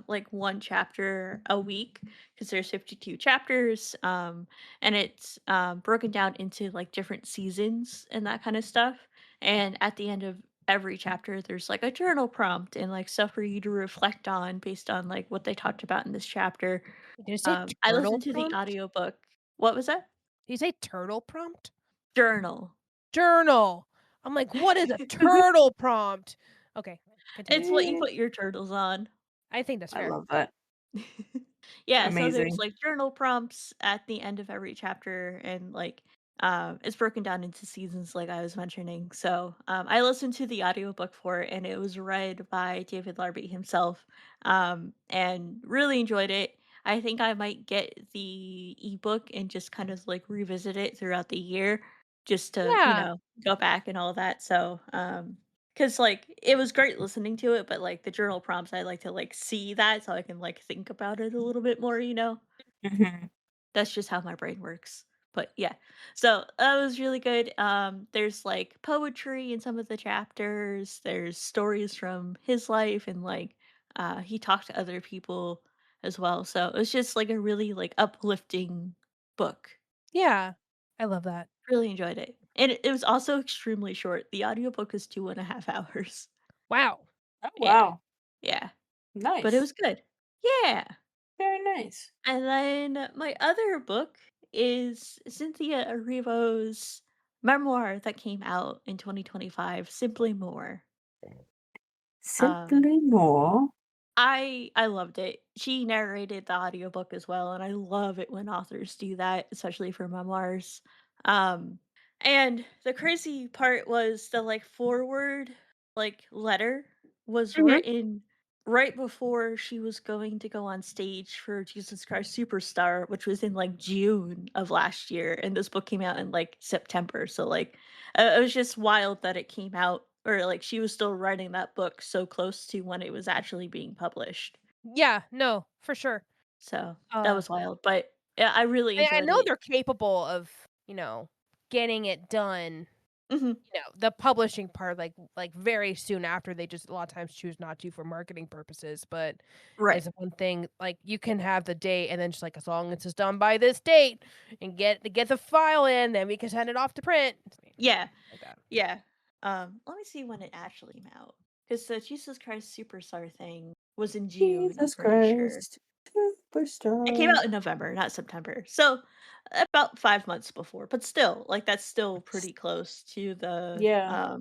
like one chapter a week because there's 52 chapters, and it's broken down into like different seasons and that kind of stuff. And at the end of every chapter there's like a journal prompt and like stuff for you to reflect on based on like what they talked about in this chapter. Did you say I turtle listened to the prompt? audiobook. What was that? Did you say turtle prompt? Journal. Journal. I'm like, what is a turtle prompt? Okay, continue. It's what you put your turtles on. I think that's I fair. love that. Yeah, so there's Amazing. like journal prompts at the end of every chapter, and like it's broken down into seasons like I was mentioning. So I listened to the audiobook for it, and it was read by David Larby himself, and really enjoyed it. I think I might get the ebook and just kind of like revisit it throughout the year just to, Yeah. go back and all that. So, because like it was great listening to it, but like the journal prompts, I like to like see that so I can like think about it a little bit more. Mhm. That's just how my brain works. But yeah. So that was really good. There's like poetry in some of the chapters. There's stories from his life and like he talked to other people as well. So it was just like a really like uplifting book. Yeah. I love that. Really enjoyed it. And it was also extremely short. The audiobook is 2.5 hours. Wow. Oh, Yeah. wow. Yeah. But it Nice. was good. Yeah. Very nice. And then my other book is Cynthia Erivo's memoir that came out in 2025, Simply More. Um, Simply more. I loved it. She narrated the audiobook as well, and I love it when authors do that, especially for memoirs. Um, And the crazy part was the like forward like letter was Mhm. written right before she was going to go on stage for Jesus Christ Superstar, which was in like June of last year, and this book came out in like September. So like it was just wild that it came out, or like she was still writing that book so close to when it was actually being published. Yeah, no, for sure. So that Uh, was wild, but yeah, I really I enjoyed know it. they're capable of, getting it done, Mhm. the publishing part, like, very soon after, they just a lot of times choose not to for marketing purposes, but Right. is one thing, like, you can have the date and then just, like, as long as it's done by this date and get the file in, then we can send it off to print. Yeah. Like that. Yeah. Let me see when it actually came out. Because the Jesus Christ Superstar thing was in June, I'm Jesus pretty sure. Christ, It came superstar. out in November, not September. So about 5 months before. But still, like that's still pretty close to the Yeah,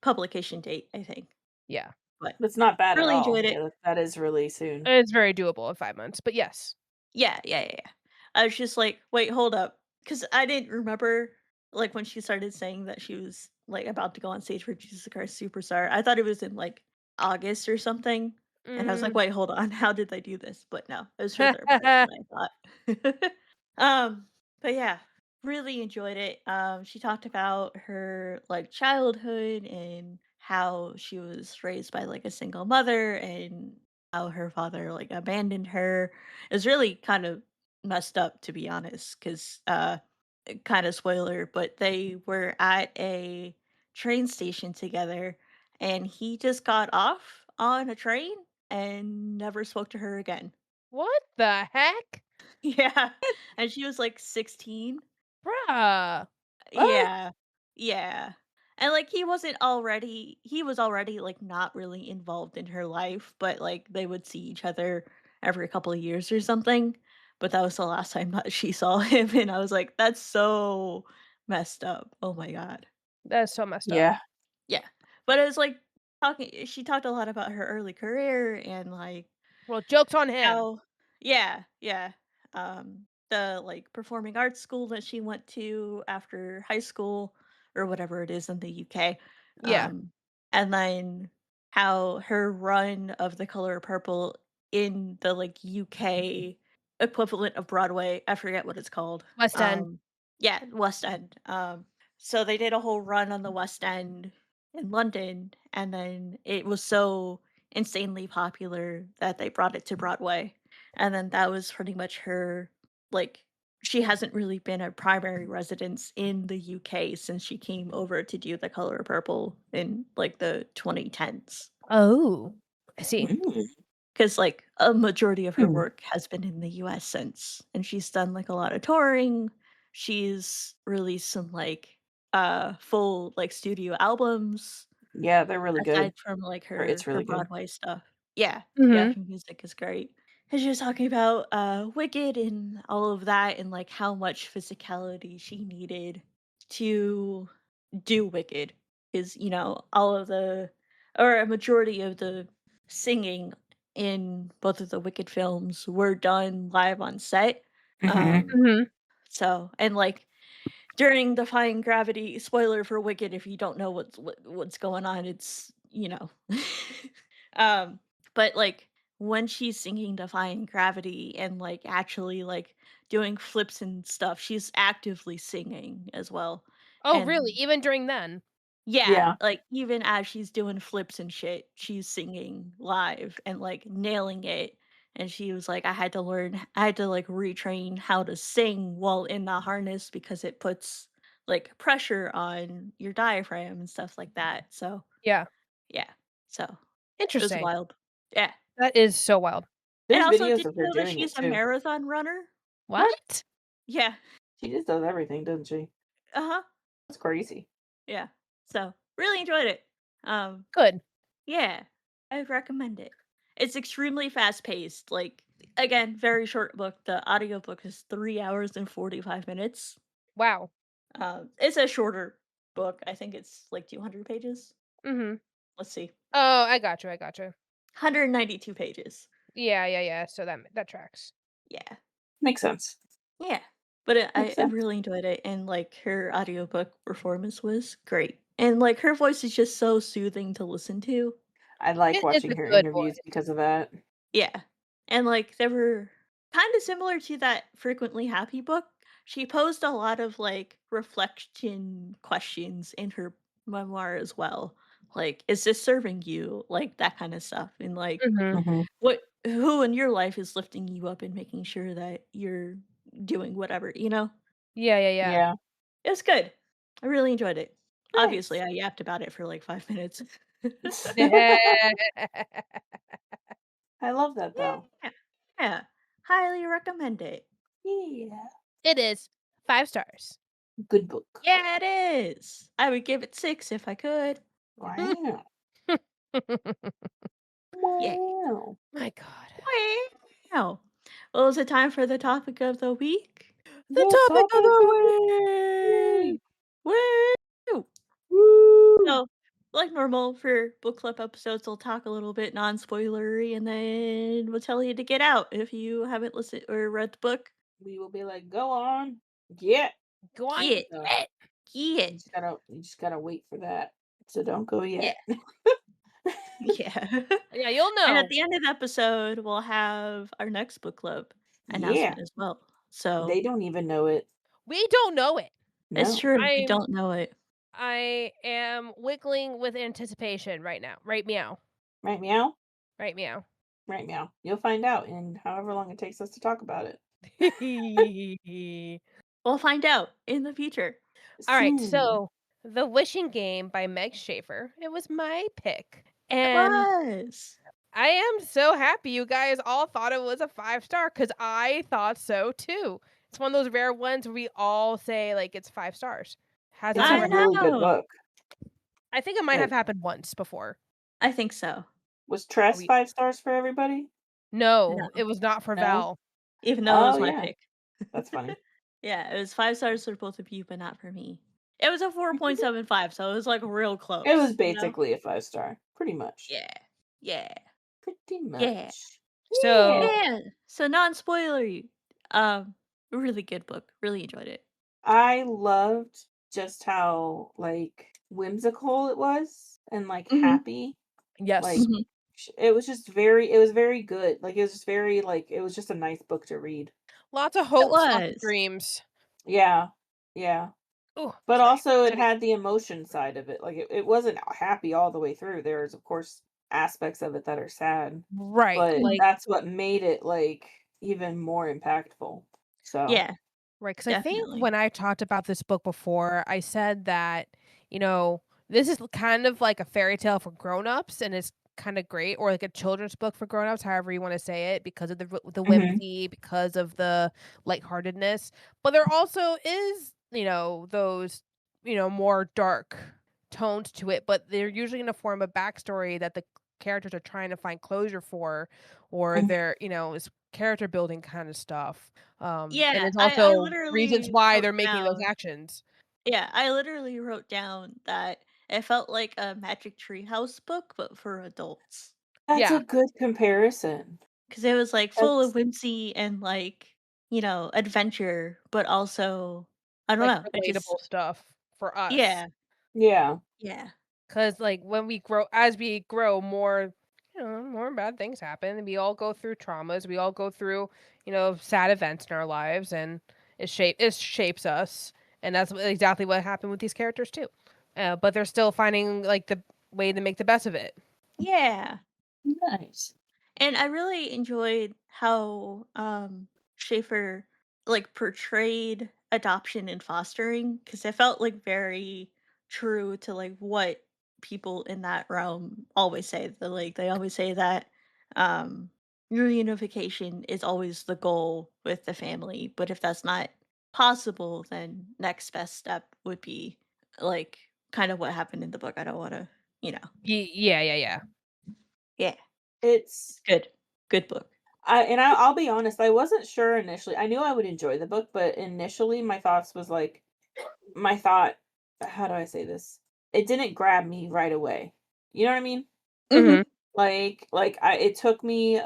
publication date, I think. Yeah. But that's not bad at really all. enjoyed it. Yeah, that is really soon. It's very doable in 5 months, but yes. Yeah, yeah, yeah, yeah. I was just like, wait, hold up. Because I didn't remember like when she started saying that she was like about to go on stage for Jesus Christ Superstar. I thought it was in like August or something. And I was like, Mm. wait, hold on, how did they do this? But no, it was further apart than I thought. um, but yeah, really enjoyed it. She talked about her like childhood and how she was raised by like a single mother and how her father like abandoned her. It was really kind of messed up, to be honest, because kind of spoiler, but they were at a train station together and he just got off on a train and never spoke to her again. What the heck? Yeah. And she was like 16. Bruh. What? Yeah. Yeah. And like he was already like not really involved in her life, but like they would see each other every couple of years or something. But that was the last time that she saw him and I was like, that's so messed up. Oh my god. That is so messed up. Yeah. Yeah. But it was like talking she talked a lot about her early career and like Well, joke's on him. how yeah, yeah. The, like, performing arts school that she went to after high school or whatever it is in the UK, Yeah. and then how her run of The Color Purple in the, like, UK equivalent of Broadway, I forget what it's called, West End. yeah, West End, so they did a whole run on the West End in London, and then it was so insanely popular that they brought it to Broadway. And then that was pretty much her like she hasn't really been a primary residence in the UK since she came over to do The Color Purple in like the 2010s. Oh, I see. Mm. Cuz like a majority of her Hmm. work has been in the US since and she's done like a lot of touring. She's released some like full like studio albums Yeah, they're really good. aside from, like, Or it's her really good. Broadway stuff. Yeah, yeah, Mhm. her music is great. And she was talking about, Wicked and all of that and, like, how much physicality she needed to do Wicked. Is you know, all of the or a majority of the singing in both of the Wicked films were done live on set. Mhm. Um, Mhm. so and, like, during Defying Gravity spoiler for Wicked if you don't know what's going on, it's, you know. Um, but, like, when she's singing Defying Gravity and, like, actually, like, doing flips and stuff, she's actively singing as well, Oh, really? and Even during then? yeah, Yeah. like, even as she's doing flips and shit, she's singing live and, like, nailing it, and she was like, I had to, like, retrain how to sing while in the harness because it puts, like, pressure on your diaphragm and stuff like that, so, Yeah. yeah. So, it was Interesting. wild. Yeah. That is so wild. And There's also, videos did of you her know that doing it she's a too. marathon runner? What? What? Yeah. She just does everything, doesn't she? Uh-huh. That's crazy. Yeah. So, really enjoyed it. Um Good. Yeah, I would recommend it. It's extremely fast-paced, like, again, very short book. The audiobook is 3 hours and 45 minutes. Wow. It's a shorter book. I think it's like 200 pages. Mhm. Let's see. Oh, I gotcha, I gotcha. 192 pages. Yeah, yeah, yeah, so that tracks. Yeah. Makes sense. Yeah. But Makes I sense. really enjoyed it, and, like, her audiobook performance was great. And, like, her voice is just so soothing to listen to. I like It's watching a her good interviews voice. because of that. Yeah. And, like, they were kinda similar to that Frequently Happy book. She posed a lot of, like, reflection questions in her memoir as well. Like, "Is this serving you?" Like, that kinda stuff, and, like, Mhm. Mhm. who in your life is lifting you up and making sure that you're doing whatever, you know? Yeah, yeah, yeah. Yeah. It was good. I really enjoyed it. Obviously, Nice. I yapped about it for, like, 5 minutes. I love that though. Yeah. Yeah. Highly recommend it. Yeah. It is 5 stars. Good book. Yeah, it is. I would give it 6 if I could. Wow. Yeah. Wow. My god. Wow. Well, is it time for the topic of the week? The The topic of topic of the the week! week. Woo! Woo! So, like normal for book club episodes, we'll talk a little bit non-spoilery, and then we'll tell you to get out if you haven't listened or read the book. We will be like, go on. Get. Go on, Get. So get it! Get. you just gotta wait for that. So don't go Yeah. yet. Yeah. Yeah, you'll And at know. the end of the episode, we'll have our next book club Yeah. announcement as well. So They don't even know it. We don't know it. it's No. true. We I'm don't know it. I am wiggling with anticipation right now. Right meow. Right meow? Right meow. Right meow. You'll find out in however long it takes us to talk about it. We'll find out in the future. Alright, Soon. so The Wishing Game by Meg Shaffer. It was my pick. It And was. I am so happy you guys all thought it was a 5 star because I thought so too. It's one of those rare ones where we all say like it's 5 stars. Hasn't It's a I ever really happened. good know. book. I think it might have Like, happened once before. I think so. was Tress We 5 stars for everybody? No. No, it was not for No? Val. Even though it Oh was my yeah. pick. That's funny. Yeah, it was 5 stars for both of you, but not for me. It was a 4.75, so it was like real It was close, you know? basically a 5 star. Pretty much. Yeah. Yeah. Pretty Yeah. much. So Yeah. Yeah. So non-spoilery. Really good book. Really enjoyed it. I loved just how like whimsical it was and like Mhm. happy. Like yes, Mhm. it was very good. Like it was just very like it was just a nice book to read. lots of It hopes, lots of was. dreams. Yeah. Yeah. Oh, But sorry. also it Sneeze. had the emotion side of it. Like it wasn't happy all the way through. There's of course aspects of it that are sad, Right, but Mhm. like that's what made it like even more impactful. So, Yeah, right, because I think definitely. when I talked about this book before, I said that, you know, this is kind of like a fairy tale for grown-ups, and it's kinda great, or like a children's book for grown-ups, however you wanna say it, because of the mhm, whimsy, because of the lightheartedness, but there also is, those, more dark tones to it, but they're usually in a form of backstory that the characters are trying to find closure for, or mhm. they're, it's character building kind of stuff. And Yeah, it's I also reasons literally why wrote they're making those down actions. yeah, I literally wrote down that it felt like a Magic Tree House book, but for adults. That's Yeah, a good comparison. 'Cause it was, like, full of That's whimsy and, like, adventure, but also I don't like, know, it just relatable stuff for us. yeah, yeah. yeah. 'Cause, like, when we grow as we grow, more bad things happen, and we all go through traumas, we all go through, sad events in our lives, and it shapes us, and that's exactly what happened with these characters too. But they're still finding, like, the way to make the best of it. Yeah. Nice. And I really enjoyed how, Schaefer, like, portrayed adoption and fostering because it felt, like, very true to, like, what people in that realm always say. They always say that, um, reunification is always the goal with the family, but if that's not possible, then next best step would be, like, kind of what happened in the book. I don't wanna, you know Yeah, yeah, yeah. Yeah, It's good. Good book. I'll be honest, I wasn't sure initially. I knew I would enjoy the book, but initially my thoughts was like my thought how do I say this? It didn't grab me right away. You know what I mean? Mhm. Mhm. Like I it took me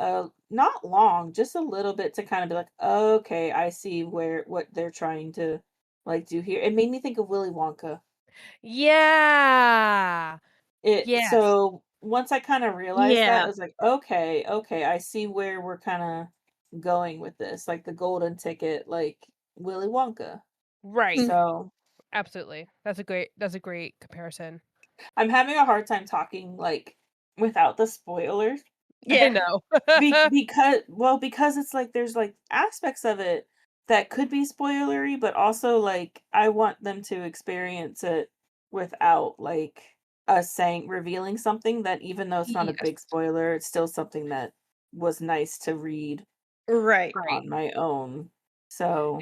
not long, just a little bit to kind of be like, okay, I see what they're trying to like do here. It made me think of Willy Wonka. Yeah. Yes. So once I kind of realized that, I Yeah. was like, okay, I see where we're kind of going with this, like the golden ticket, like Willy Wonka. Right. So Absolutely. That's a great comparison. I'm having a hard time talking like without the spoilers. I Yeah. know. Because it's like there's like aspects of it that could be spoilery, but also like I want them to experience it without like us saying revealing something that even though it's not a Yes. big spoiler, it's still something that was nice to read Right. Right. on my own. So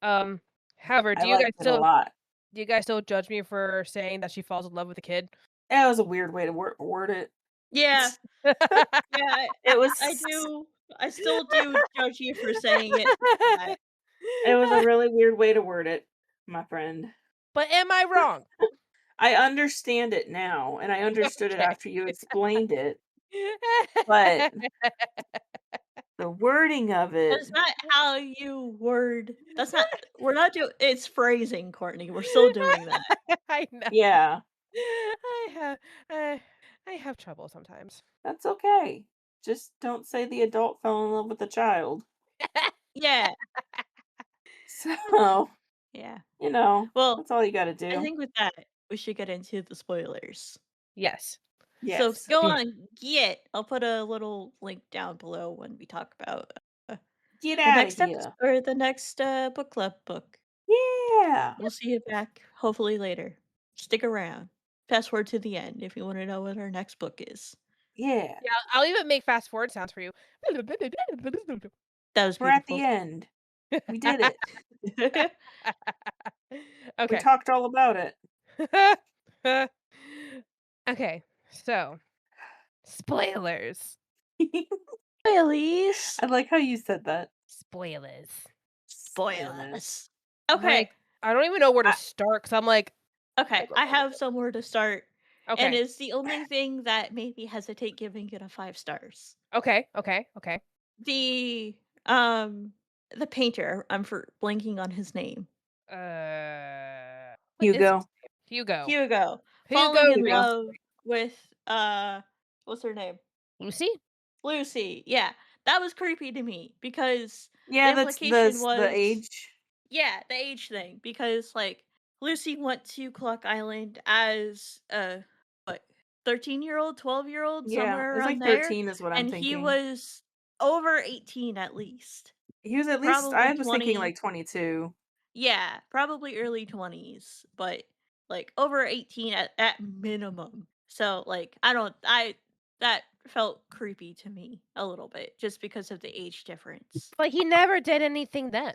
However, I liked it a lot. do you guys still judge me for saying that she falls in love with a kid? It was a weird way to word it. Yeah. Yeah. It was I do. I still do judge you for saying it. That. it was a really weird way to word it, my friend. But am I wrong? I understand it now, and I understood it Okay. after you explained it, but the wording of it, That's not how you word. That's not. We're not doing. It's phrasing, Courtney. We're still doing that. I know. yeah, I have I, I have trouble sometimes. that's okay. Just don't say the adult fell in love with the child. Yeah. So, Yeah. Well, that's all you gotta I do. think with that, we should get into the spoilers. Yes. So Yes. go Mm. on, get. I'll put a little link down below when we talk about uh, Get the out of next episode here. or the next book club book. Yeah. We'll see you back hopefully later. Stick around. Fast forward to the end if you want to know what our next book is. Yeah. Yeah, I'll even make fast forward sounds for you. That was We're at the beautiful. end. We did it. We Okay. talked all about it. Okay. So, spoilers. Spoilies. I like how you said that. Spoilers. Spoilers. I'm like, Okay. I don't even know where to I start because I'm like, Okay. I have somewhere to start. And okay, it's the only thing that made me hesitate giving it a 5 stars. okay. The um the painter, I'm for blanking on his name. What is his Hugo. name? Hugo. Hugo. Hugo. Falling in Hugo. love with what's her name? Lucy? Lucy. Yeah. That was creepy to me because the Yeah, that's implication the was age. yeah, the age thing. Because like Lucy went to Cluck Island as a what 13-year-old, 12-year-old, Yeah, somewhere it's around like there. 13 is what I'm And he thinking. was over 18 at least. He was at least I Probably was thinking 20. like 22. Yeah, probably early 20s, but like over 18 at minimum. So like I that felt creepy to me a little bit just because of the age difference. But he never did anything then.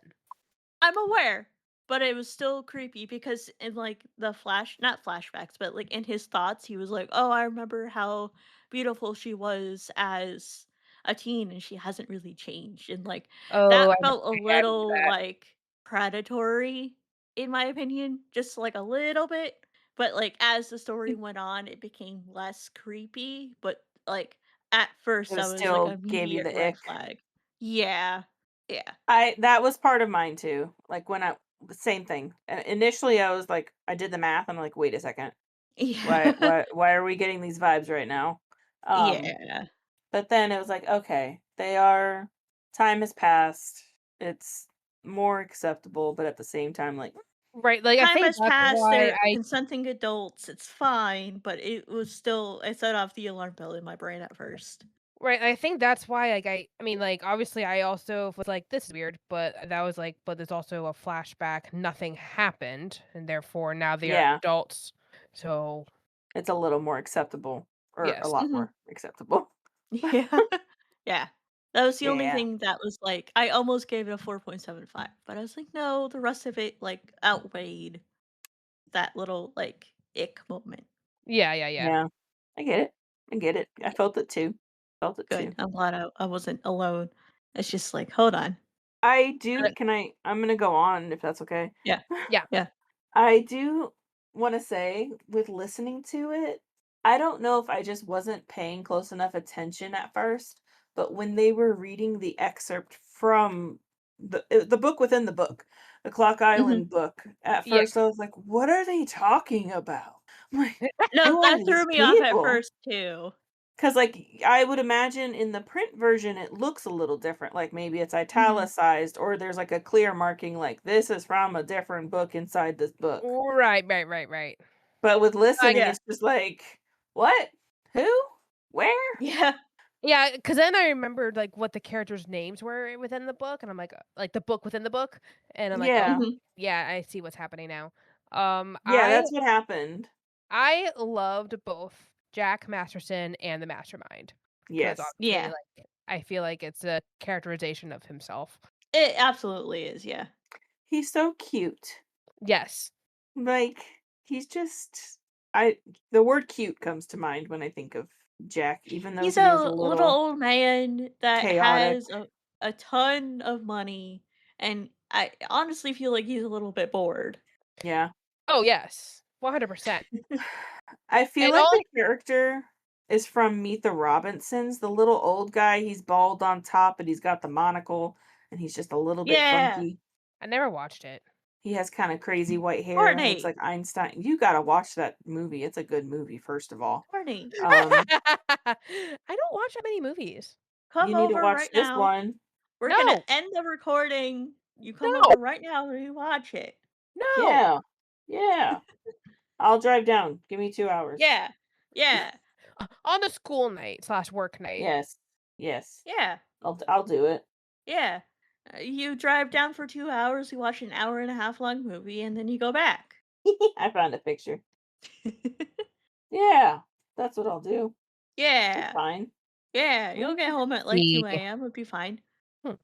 I'm aware, but it was still creepy because in like the not flashbacks, but like in his thoughts, he was like, "Oh, I remember how beautiful she was as a teen and she hasn't really changed." And like Oh, that I felt a remember little that. like predatory in my opinion, just like a little bit. But like as the story went on, it became less creepy, but like at It first I was was like still gave you immediate the red ick. flag. Yeah. Yeah. I that was part of mine too. Like when I the same thing. Initially I was like I did the math. I'm like, "Wait a second. Yeah. Why are we getting these vibes right now?" Um Yeah. but then it was like, "Okay, they are time has passed. It's more acceptable, but at the same time like Right, like, I Time think has that's passed, why they're consenting adults, it's fine, but it was still it set off the alarm bell in my brain at first. right, I think that's why, like, I mean, like, obviously, I also was like, "This is weird," but that was like but there's also a flashback, nothing happened, and therefore now they are yeah, adults. So, it's a little more acceptable or a yes. lot Mhm. more acceptable." Yeah. Yeah. That was the only Yeah. thing that was like I almost gave it a 4.75, but I was like, "No, the rest of it, like, outweighed that little, like, ick moment." Yeah. Yeah. I get it. I get it. I Yeah, felt it too. Felt it good. too. I'm glad I wasn't alone. It's just like, "Hold on." I do Uh, can I'm gonna go on if that's okay. yeah. Yeah. Yeah. I do wanna say, with listening to it, I don't know if I just wasn't paying close enough attention at first, but when they were reading the excerpt from the book within the book, the Clock Island book, at Yeah. first I was like, "What are they talking about?" I'm like, No, "Who are that threw these me off at people?" first too. Because, like, I would imagine in the print version, it looks a little different, like, maybe it's italicized or there's, like, a clear marking, like, "This is from a different book inside this book." Right. But with listening, Yeah. it's just like, "What? Who? Where?" Yeah. Yeah, because then I remembered, like, what the characters' names were within the book, and I'm like, the book within the book, and I'm like, "Oh, Yeah. Mhm. yeah, I see what's happening now." Yeah, that's what happened. I loved both Jack Masterson and the Mastermind because Yes. obviously, Yeah. like, I feel like it's a characterization of himself. It absolutely is, yeah. He's so cute. Yes. Like, he's just I the word "cute" comes to mind when I think of Jack, even though He's he is a a little little old man that chaotic. has a ton of money, and I honestly feel like he's a little bit bored. Yeah. Oh, yes. 100%. I feel And like all the character is from Meet the Robinsons, the little old guy, he's bald on top, and he's got the monocle, and he's just a little bit Yeah. funky. I never watched it. He has kinda crazy white hair, looks Courtney. like Einstein. You gotta watch that movie, it's a good movie, first of all. Courtney. Um, I don't watch that many movies. Come you need to over watch right this now. one. We're gonna No, end the recording. You come no, over right now and watch it. no. Yeah. Yeah. I'll drive down, give me 2 hours. Yeah. Yeah. On the school night slash work night. Yes. Yes. Yeah. I'll do it. Yeah. You drive down for 2 hours, you watch an hour and a half long movie, and then you go back. I found a picture. Yeah, that's what I'll do. It's Yeah. fine. Yeah, Let you'll me get just home at like See. 2 a.m., it'll be fine. Hmm.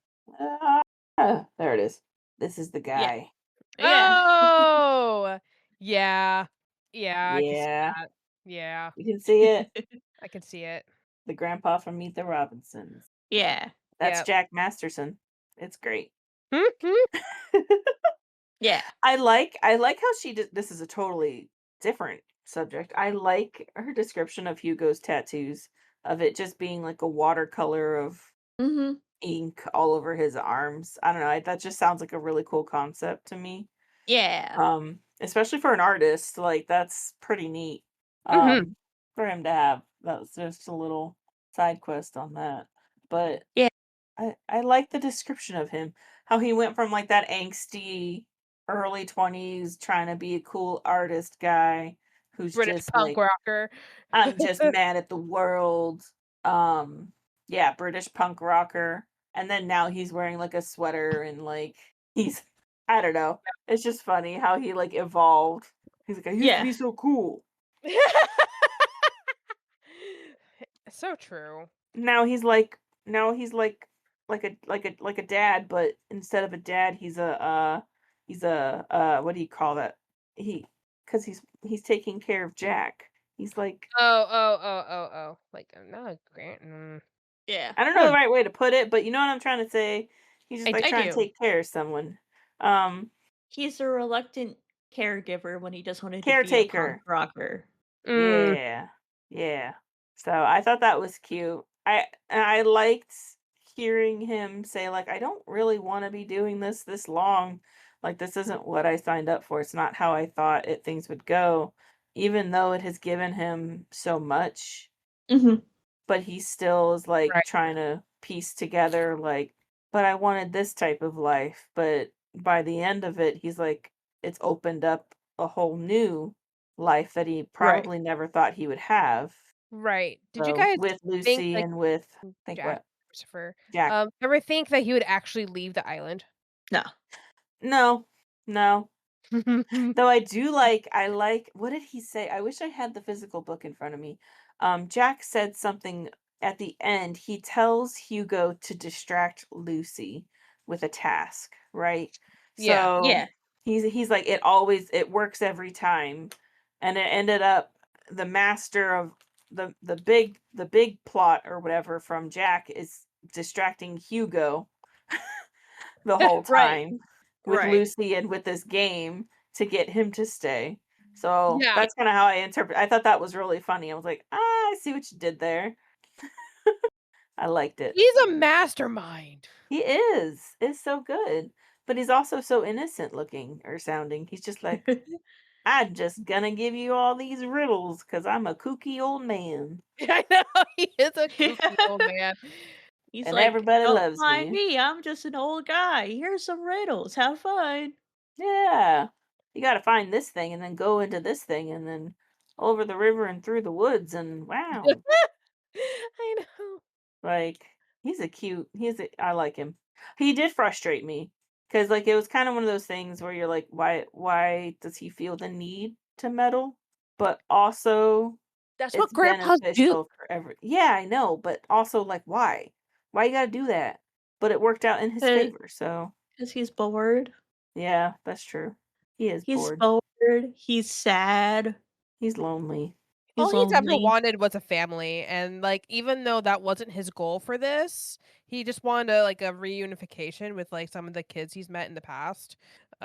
There it is. This is the Yeah. guy. Yeah. Oh, yeah. Yeah, I can see Yeah, that. Yeah, you can see it. I can see it. The grandpa from Meet the Robinsons. Yeah. That's Yep. Jack Masterson. It's great. Mhm. Yeah. I like how she did this is a totally different subject. I like her description of Hugo's tattoos, of it just being like a watercolor of Mhm. ink all over his arms. I don't know, that just sounds like a really cool concept to me. Yeah. Especially for an artist, like, that's pretty neat, Mhm. for him to have. That was just a little side quest on that. But Yeah. I like the description of him, how he went from, like, that angsty early 20s trying to be a cool artist guy who's British just punk like, rocker. "I'm just mad at the world." Yeah, British punk rocker, and then now he's wearing, like, a sweater and, like, he's I don't know. It's just funny how he, like, evolved. He's like, "I used to Yeah. be so cool." So true. Now he's like a dad, but instead of a dad, he's a what do you call that? He because he's taking care of Jack. He's like Like, no, Grant. Yeah. I don't know Hmm, the right way to put it, but you know what I'm trying to say? He's just, like, I trying to do. take care of someone. Um, He's a reluctant caregiver when he just wanted to be a punk Caretaker. rocker. mm, Yeah. Yeah. So, I thought that was cute. I liked hearing him say, like, "I don't really wanna be doing this long. Like, this isn't what I signed up for. It's not how I thought things would go." Even though it has given him so much, Mhm. but he still is, like, right, trying to piece together, like, "But I wanted this type of life." But by the end of it, he's like, it's opened up a whole new life that he Right. probably never thought he would have. right. Did you So, guys with think, Lucy like, and with think Jack, what? Christopher, Jack. ever think that he would actually leave the island? No. No. No. Though I like what did he say? I wish I had the physical book in front of me. Jack said something at the end. He tells Hugo to distract Lucy with a task, right? Yeah. So Yeah. he's like it works every time. And it ended up the master of the big plot or whatever from Jack is distracting Hugo the whole Right. time with Right. Lucy and with this game to get him to stay. So Yeah. that's kinda how I thought that was really funny. I was like, "Ah, I see what you did there." I liked it. He's a mastermind. He is. It's so good. But he's also so innocent looking or sounding. He's just like, I'm just gonna give you all these riddles because I'm a kooky old man. I know, he is a kooky old man. He's And like, everybody "Don't loves mind me. me, I'm just an old guy. Here's some riddles, have fun." Yeah. You gotta find this thing and then go into this thing and then over the river and through the woods and wow. I know. Like, I like him. He did frustrate me because like it was kind of one of those things where you're like, why does he feel the need to meddle? But also That's what it's grandpas do. beneficial for every yeah, I know, but also like why? Why you gotta do that? But it worked out in his favor, so Because he's bored. yeah, that's true. He is He's bored. bored, he's sad, He's lonely. All he's he's ever lonely. wanted was a family, and, like, even though that wasn't his goal for this, he just wanted a reunification with, like, some of the kids he's met in the past.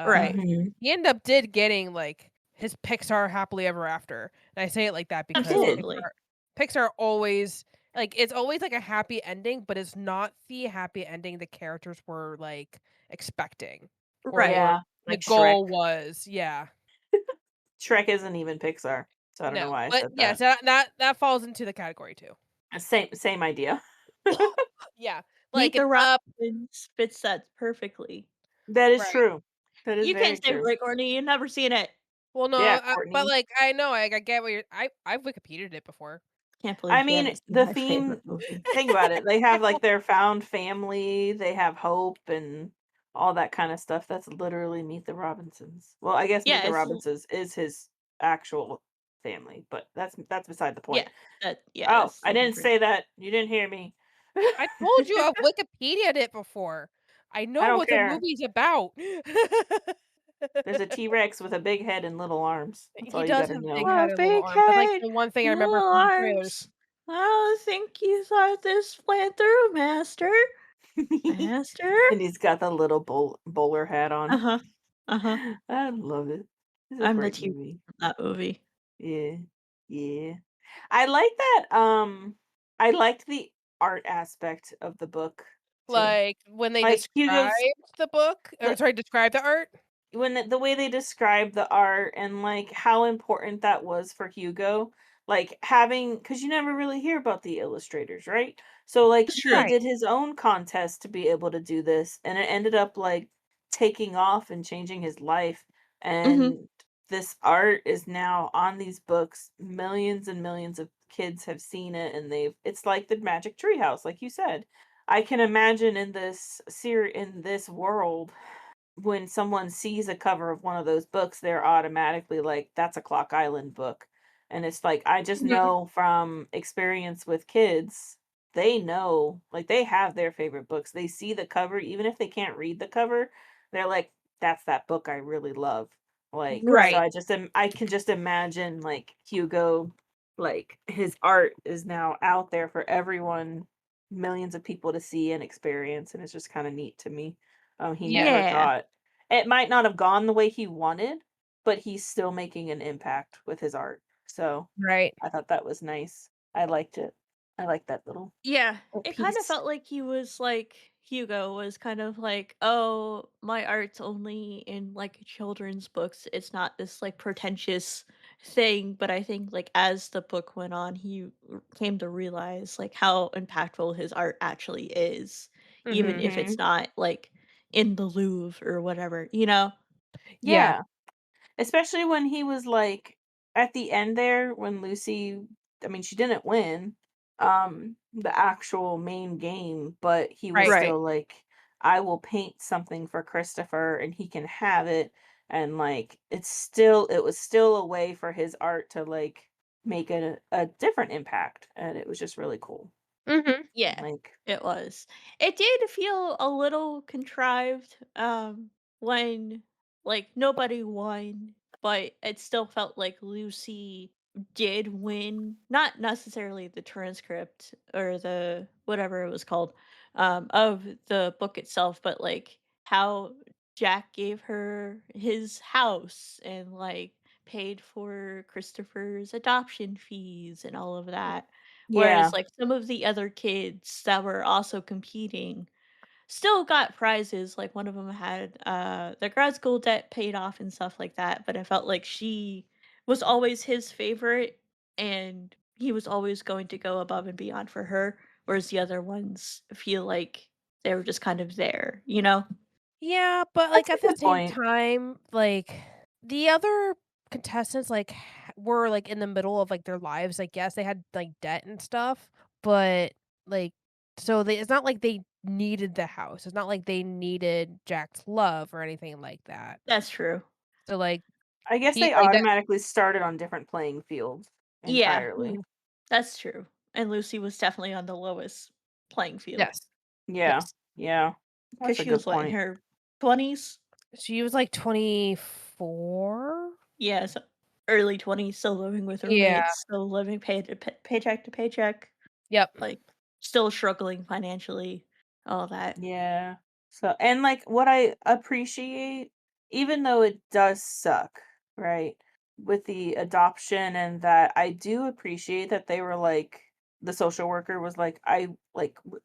Right. Mhm. He ended up did getting, like, his Pixar happily ever after, and I say it like that He because did. Absolutely. Pixar always it's always, like, a happy ending, but it's not the happy ending the characters were, like, expecting Right. or Yeah, the like Shrek. goal was, yeah. Shrek isn't even Pixar, so I don't No, know why I but, said yes, that. that falls into the category too. Same idea. Yeah, Meet like, the it's up Robins fits that perfectly. That is right. true. That is You can't very say true. Rick Orney, you've never seen it. Well, no, Yeah, but, Courtney. like, I know, I get what you're I've Wikipedia'd it before. Can't I believe you mean, haven't seen the my theme favorite movie. think about it. They have, like, their found family, they have hope and all that kinda stuff. That's literally Meet the Robinsons. Well, I guess Meet Yeah, the it's Robinsons is his actual family, but that's beside the yeah, point. Oh, that's I the didn't difference. say that. You didn't hear me. I told you I've Wikipedia'd it before. I I know don't what the care. movie's about. There's a T-Rex with a big head and little arms. That's He all you does gotta have big know. head Oh, and little big arms. That's, like, head, the one thing I remember little from the trailers. arms. I don't think you thought this went through, master. Master? And he's got the little bowler hat on. Uh-huh. Uh-huh. I love it. It's a I'm the great T movie. from that movie. Yeah. Yeah. I like that, I liked the art aspect of the book too. Like, when they Like, Hugo's described the book or the sorry, describe the art? when the way they describe the art and, like, how important that was for Hugo, like, having because you never really hear about the illustrators, right? So, like, That's he true. Right. did his own contest to be able to do this, and it ended up, like, taking off and changing his life, Mhm. and this art is now on these books. Millions and millions of kids have seen it, and it's like the Magic Tree House, like you said. I can imagine in this world when someone sees a cover of one of those books, they're automatically like, "That's a Clock Island book." And it's like, I just Mhm. know from experience with kids, they know, like, they have their favorite books. They see the cover, even if they can't read the cover, they're like, "That's that book I really love." Like, so Right. I can just imagine, like, Hugo, like, his art is now out there for everyone, millions of people to see and experience, and it's just kinda neat to me. He never Yeah. thought it might not have gone the way he wanted, but he's still making an impact with his art. So, Right. I thought that was nice. I liked it. I liked that Yeah, little it kind of piece. felt like he was like Hugo was kind of like, "Oh, my art's only in like children's books. It's not this like pretentious thing." But I think like as the book went on, came to realize like how impactful his art actually is, even Mhm. if it's Mhm. not like in the Louvre or whatever, you know? Yeah. Yeah. Especially when he was, like, at the end there when Lucy I mean, she didn't win, the actual main game, but he was Right. Right. still like, "I will paint something for Christopher, and he can have it," and, like, it was still a way for his art to, like, make a different impact, and it was just really cool. Mhm. Yeah, Like it was. It did feel a little contrived, when, like, nobody won, but it still felt like Lucy did win. Not necessarily the transcript or the whatever it was called, of the book itself, but, like, how Jack gave her his house and, like, paid for Christopher's adoption fees and all of that. Yeah. Whereas, like, some of the other kids that were also competing still got prizes, like, one of them had, their grad school debt paid off and stuff like that, but I felt like she was always his favorite, and he was always going to go above and beyond for her, whereas the other ones feel like they were just kind of there, you know? Yeah, but, That's like, a at the good same point. time, like, the other contestants, like, were, like, in the middle of, like, their lives, I guess. They had, like, debt and stuff, but, like, so they it's not like they needed the house. It's not like they needed Jack's love or anything like that. That's true. So, like, I guess he they like, that automatically started on different playing fields Yeah, entirely. Mhm. that's true, and Lucy was definitely on the lowest playing field Yes. Yeah. Yes. Yeah. because That's a she good was, what, in point. her 20s? She was, like, 24? Yeah, so early 20s, still living with Yeah. roommates, still living paycheck to paycheck, Yep. like, still struggling financially, all that. Yeah. So, and like what I appreciate, even though it does suck, right? With the adoption and that, I do appreciate that they were like, the social worker was like,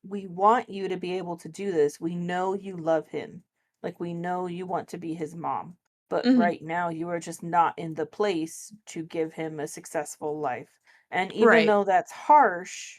we want you to be able to do this. We know you love him. Like, we know you want to be his mom. But Mhm. right now, you are just not in the place to give him a successful life. And even Right. though that's harsh,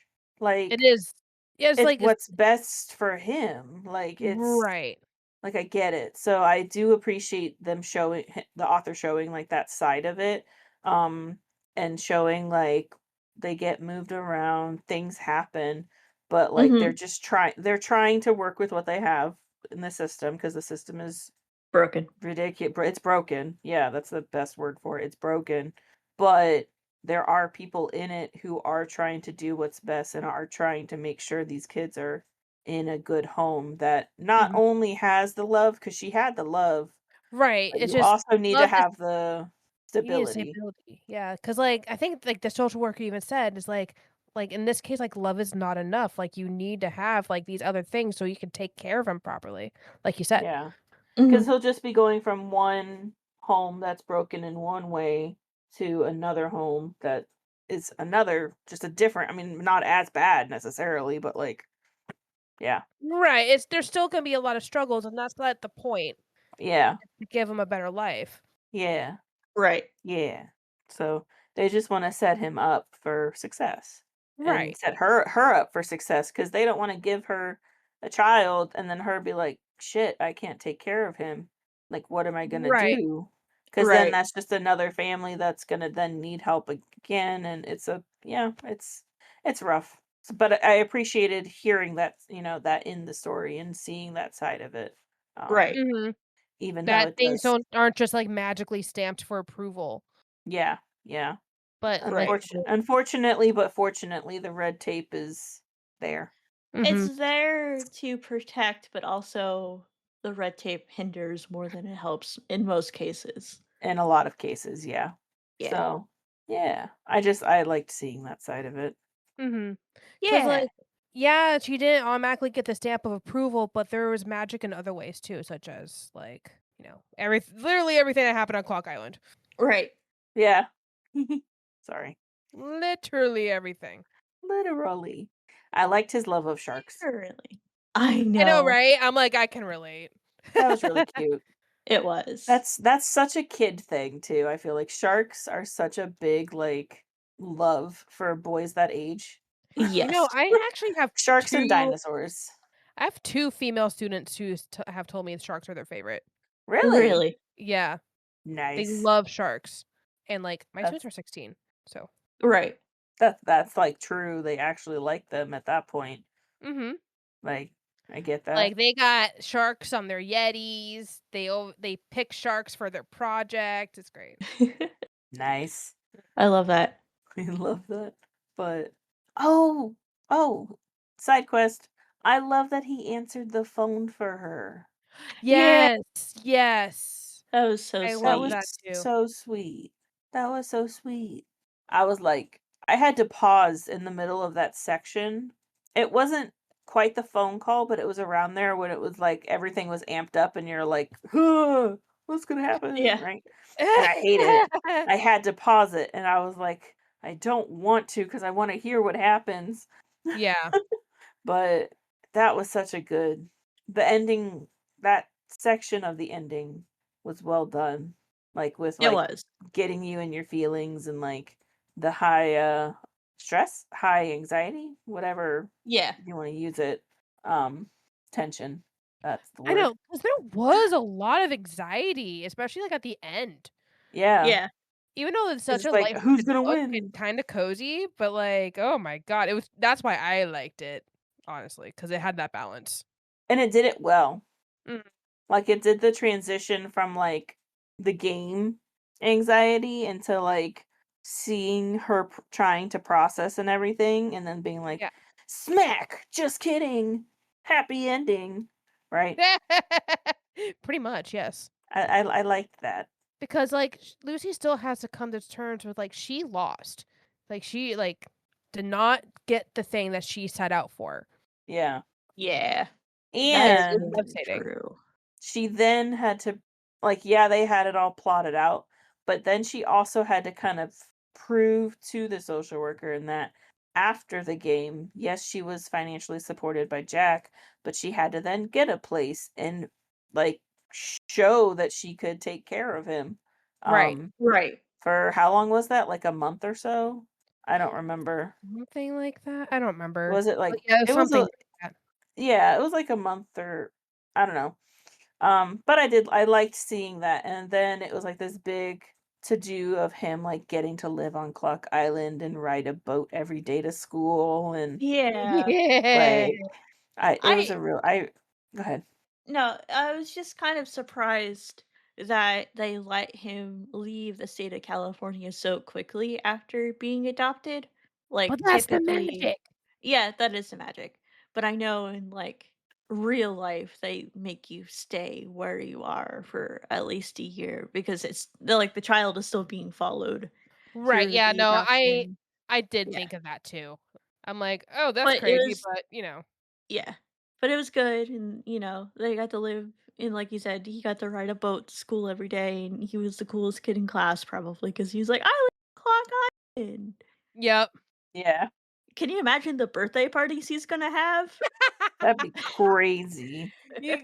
It like, is. Yeah, it's it's like it's what's best for him. Like, it's right. like, I get it. So I do appreciate them showing the author showing like that side of it, um, and showing like they get moved around, things happen, but like Mhm. they're trying to work with what they have in the system because the system is Broken. ridiculous. It's broken. Yeah, that's the best word for it. It's broken. But there are people in it who are trying to do what's best and are trying to make sure these kids are in a good home that not Mhm. only has the love, because she had the love, Right, but it's you just also need to love is have the you need stability. stability. Yeah, because like, I think, like, the social worker even said is like, in this case, like, love is not enough, like, you need to have, like, these other things so you can take care of him properly, like you said. Yeah. Because Mhm. he'll just be going from one home that's broken in one way to another home that is another, just a different, I mean, not as bad necessarily, but like, yeah. Right, it's there's still gonna be a lot of struggles, and that's not the point, Yeah. to give him a better life. Yeah. Right. Yeah. So they just want to set him up for success and Right. set her up for success because they don't want to give her a child and then her be like, shit, I can't take care of him. Like, what am I gonna Right. do? Because then Right. that's just another family that's gonna then need help again, and it's rough. But I appreciated hearing that, that in the story and seeing that side of it. Right. Mhm. Even though That it things does, aren't just, like, magically stamped for approval, yeah, yeah. but, like Right. Unfortunately, but fortunately, the red tape is there Mhm. It's there to protect, but also the red tape hinders more than it helps in most cases. in a lot of cases, yeah. Yeah. So, yeah, I liked seeing that side of it. Mhm. 'Cause, Yeah. like, yeah, she didn't automatically get the stamp of approval, but there was magic in other ways too, such as, like, literally everything that happened on Clock Island. Right. Yeah. Sorry. Literally everything. Literally. I liked his love of sharks. Literally. I I know, know. right? I'm like, I can relate. That was really cute. It was. That's such a kid thing too. I feel like sharks are such a big like love for boys that age. Yes. I actually have Sharks and 2 dinosaurs. I have 2 female students who have told me sharks are their favorite. Really? Really. Yeah, they Nice. love sharks, and, like, my That's students are 16, so Right. that's like true. They actually like them at that point. mhm. Like, I get that. Like, they got sharks on their Yetis, they pick sharks for their project, it's great. Nice. I love that. I love that. But oh, oh, side quest. I love that he answered the phone for her. Yeah, Yes, yes. that was so I That love was sweet. that too. so sweet. That was so sweet. I was like, I had to pause in the middle of that section. It wasn't quite the phone call, but it was around there when it was like everything was amped up and you're like, "Huh, what's gonna happen?" Yeah. Right? And I hated it. I had to pause it and I was like, I don't want to because I want to hear what happens. Yeah. But that was such a good the ending that section of the ending was well done. Like with It like was. getting you in your feelings and like the high stress, high anxiety, whatever Yeah. you want to use it. Um tension. That's the I word. know, because there was a lot of anxiety, especially like at the end. Yeah. Yeah. Even though it's such It's a like who's lighthearted gonna book and win? kind of cozy, but like, oh my god, that's why I liked it, honestly, because it had that balance. And it did it well. Mm, Like it did the transition from like the game anxiety into like seeing her trying to process and everything and then being like yeah. smack, just kidding, happy ending, right? Pretty much, yes. I liked that. Because like Lucy still has to come to terms with like she lost. Like she like did not get the thing that she set out for. Yeah. Yeah. That And is it was And very devastating. true. she then had to like yeah, they had it all plotted out, but then she also had to kind of prove to the social worker in that after the game, yes, she was financially supported by Jack, but she had to then get a place and like show that she could take care of him. Right. Right. For how long was that? Like a month or so? I don't remember. Something like that. I don't remember. Was it But like yeah, it was something a like that. yeah, it was like a month or I don't know. But I liked seeing that, and then it was like this big to do of him like getting to live on Clock Island and ride a boat every day to school and Yeah. Yeah. like I it was I a real I go ahead. No, I was just kind of surprised that they let him leave the state of California so quickly after being adopted. But Like that's the typically, magic. yeah, that is the magic. But I know in like real life they make you stay where you are for at least a year because like the child is still being followed Right. through Yeah, the no, adoption. I did Yeah. think of that too. I'm like, "Oh, that's But it crazy," was but, you know. Yeah. But it was good and, they got to live and like you said, he got to ride a boat to school every day and he was the coolest kid in class probably because he was like, "I live in Clock Island." Yep. Yeah, Can you imagine the birthday parties he's gonna have? that'd be crazy. You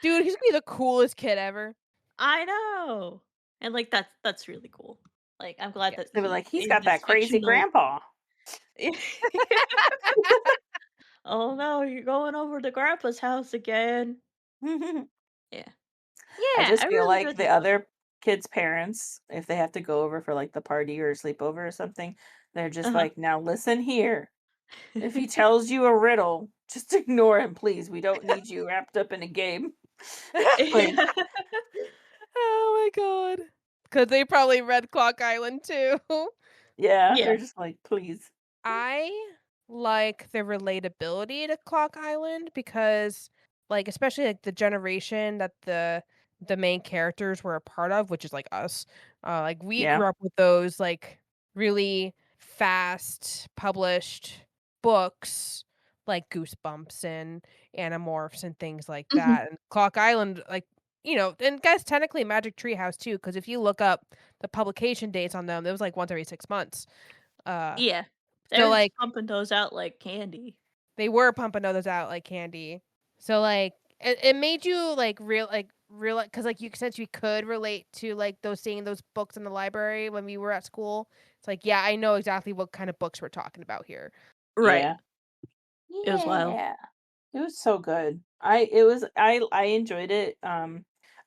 dude, he's gonna be the coolest kid ever. I know. And like that's really cool. Like I'm glad Yeah. that They were he like, he's in got that this crazy fictional grandpa. Oh no, you're going over to grandpa's house again. Yeah. I Yeah, I just feel really like enjoyed the this book. other kids' parents, if they have to go over for like the party or sleepover or something, they're just Uh-huh. like, now listen here. If he tells you a riddle, just ignore him, please. We don't need you wrapped up in a game. Like, Oh my god. Cause they probably read Clock Island too. yeah, Yeah. they're just like, please. I like the relatability to Clock Island because, like, especially like the generation that the main characters were a part of, which is like us. Like we Yeah. grew up with those like really fast published books like Goosebumps and Animorphs and things like Mhm. that. And Clock Island, like and guys, technically Magic Tree House too, because if you look up the publication dates on them, it was like once every 6 months. Uh, Yeah. so, They're like, just pumping those out like candy. they were pumping others out like candy. So, like, it made you, like, real because like, you since you could relate to, like, seeing those books in the library when we were at school, it's like, yeah, I know exactly what kind of books we're talking about here. Right. Yeah. It was wild. Yeah. It was so good. I enjoyed it.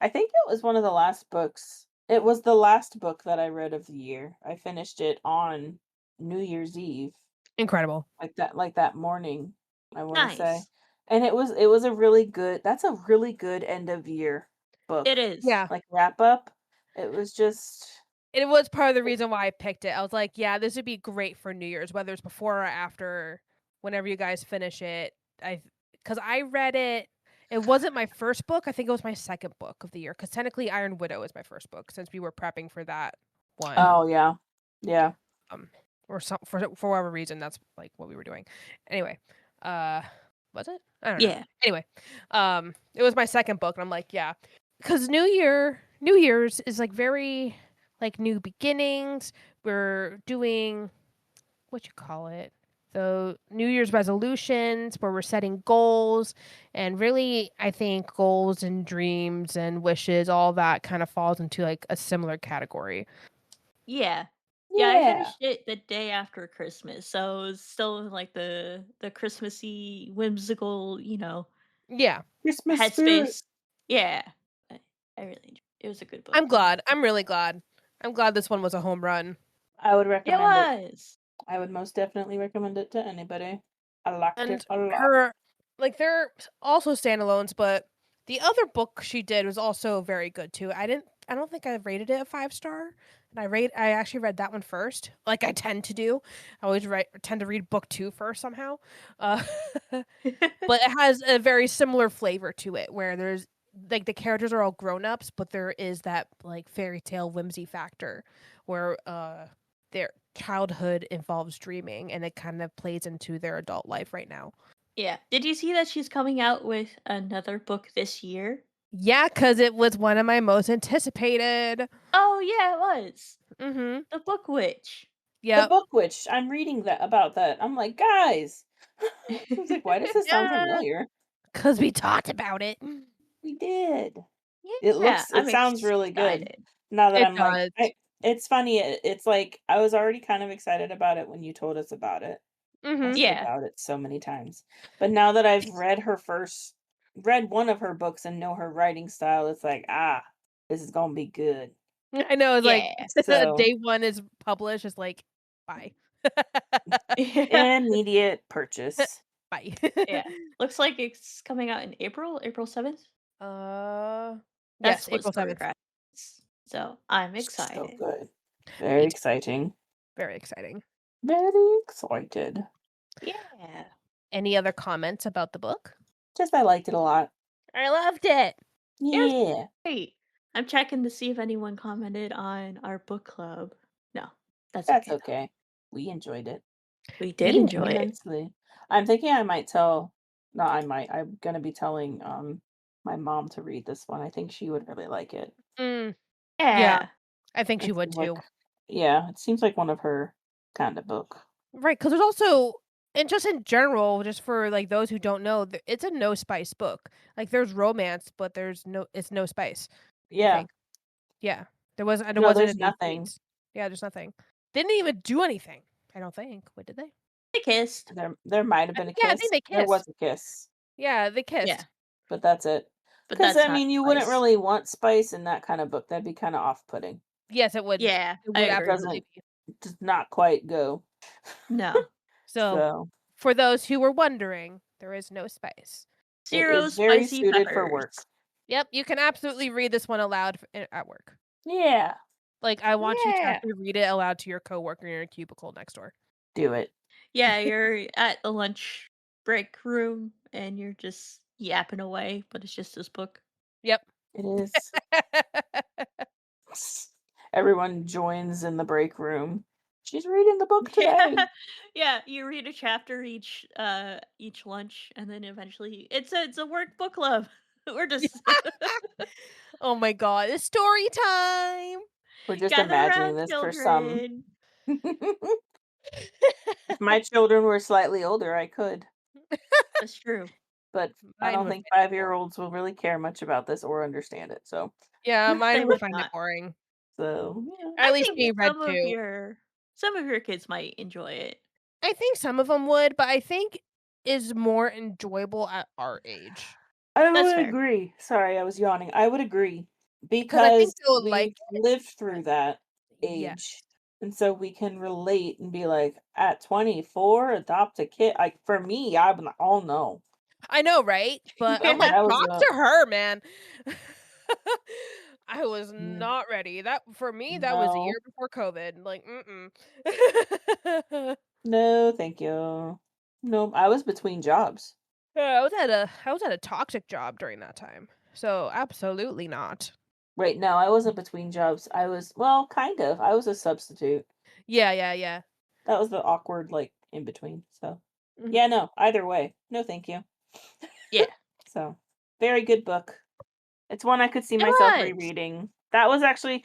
I think it was one of the last books. It was the last book that I read of the year. I finished it on New Year's Eve, Incredible. like that morning, I want to say. Nice. And it was a really good that's a really good end of year It book. is. Yeah. Like wrap up. It was just It was part of the reason why I picked it. I was like, yeah, this would be great for New Year's, whether it's before or after, whenever you guys finish it. Because I read it. It wasn't my first book. I think it was my second book of the year. Because technically, Iron Widow is my first book since we were prepping for that one. oh yeah. Yeah. Um, or some for whatever reason, that's like what we were doing. Anyway, uh, was it? I don't know. Yeah. Anyway, it was my second book, and I'm like, yeah, because New Year's is like very like new beginnings. We're doing what you call it, the New Year's resolutions where we're setting goals, and really I think goals and dreams and wishes, all that kind of falls into like a similar category. Yeah. Yeah, I Yeah. finished it the day after Christmas, so it was still in like the Christmassy, whimsical, Yeah, Christmas spirit. headspace. Yeah. I, I really enjoyed it. It was a good book. I'm glad. I'm really glad. I'm glad this one was a home run. I would It recommend it. was. I would most definitely recommend it to anybody. I liked And it a lot. her, like, they're also standalones, but the other book she did was also very good too. I don't think I rated it a 5-star. And I actually read that one first, like I tend to do. I always tend to read book 2 first somehow. Uh, but it has a very similar flavor to it, where there's like the characters are all grown-ups, but there is that like fairy tale whimsy factor where their childhood involves dreaming, and it kind of plays into their adult life right now. Yeah. Did you see that she's coming out with another book this year? Yeah, because it was one of my most anticipated. Oh yeah, it was. Mm-hmm. The Book Witch. The Yep. Book Witch. I'm reading that about that. I'm like, guys. I was like, why does this sound Yeah, familiar? because we talked about it. We did. Yeah, It I'm sounds really good. excited. Now that It I'm like, does. it's funny. It's like I was already kind of excited about it when you told us about it. I Mm-hmm. said Yeah. about it so many times, but now that I've read one of her books and know her writing style, it's like, this is gonna be good. I know. It's like Yeah. So day one is published. It's like bye, Yeah. immediate purchase. bye. Yeah. Looks like it's coming out in April 7th. uh, That's yes, what April story 7th. writes. So I'm So excited. good. Me Very too. exciting. Very exciting. Very excited. Yeah. Any other comments about the book? Just I liked it a lot. I loved it. Yeah. Great. I'm checking to see if anyone commented on our book club. No, that's That's okay. okay. We enjoyed it. We did We enjoy it. Immensely. I'm thinking I might tell no, I might. I'm gonna be telling my mom to read this one. I think she would really like it. Mm, yeah, Yeah. I think she It would seems too. like yeah, it seems like one of her kind of book. Right, because there's also, and just in general, just for like those who don't know, it's a no spice book. Like there's romance, but it's no spice. I Yeah. think. Yeah, there No, wasn't there's any nothing. scenes. Yeah, there's nothing. Didn't even do anything. I don't think. What did they? They kissed. There might have been a Yeah, I think kiss. they There was kissed. a kiss, Yeah, they Yeah. kissed. but that's it. But Because that's I not mean, you wouldn't spice. really want spice in that kind of book. That'd be kind of off-putting. Yes, it would. Yeah, It I would agree. absolutely Doesn't be. does not quite go. No. So, So for those who were wondering, there is no spice. it Zero is very spicy suited for peppers. work. Yep, you can absolutely read this one aloud at work. Yeah, Like, I want you to Yeah. actually read it aloud to your coworker in your cubicle next door. do it. Yeah, you're at the lunch break room and you're just yapping away, but it's just this book. Yep. It is. Everyone joins in the break room. She's reading the book today. Yeah, you read a chapter each lunch and then eventually it's a work book club. We're just Oh my god, it's story time. We're just gather imagining around this for some. children. If my children were slightly older, I could. That's true. But I Mine don't would think find it 5-year-olds will really care much about this or understand it. Yeah, They mine would would find it not. boring. Yeah. At I least think being read to. some of your kids might enjoy it. I think some of them would, but I think is more enjoyable at our age. I That's would fair. agree. Sorry, I was yawning. I would agree Because I think because they'll like we've lived through that yes. age. And so we can relate and be like, at 24, adopt a kid. Like for me, I'm like, oh no. I know, right? But I'm Yeah, like, that was talk a to her, man. I was mm, not ready. That for me, that was a no, year before COVID. Like, mm-mm. no, thank you. No, I was between jobs. Yeah, I was at a toxic job during that time. So absolutely not. Right now, I wasn't between jobs. I was, well, kind of. I was a substitute. Yeah, yeah, yeah. That was the awkward, like, in between. So, Mhm. yeah, no, either way. No, thank you. Yeah. So, very good book. It's one I could see It myself was. rereading. That was actually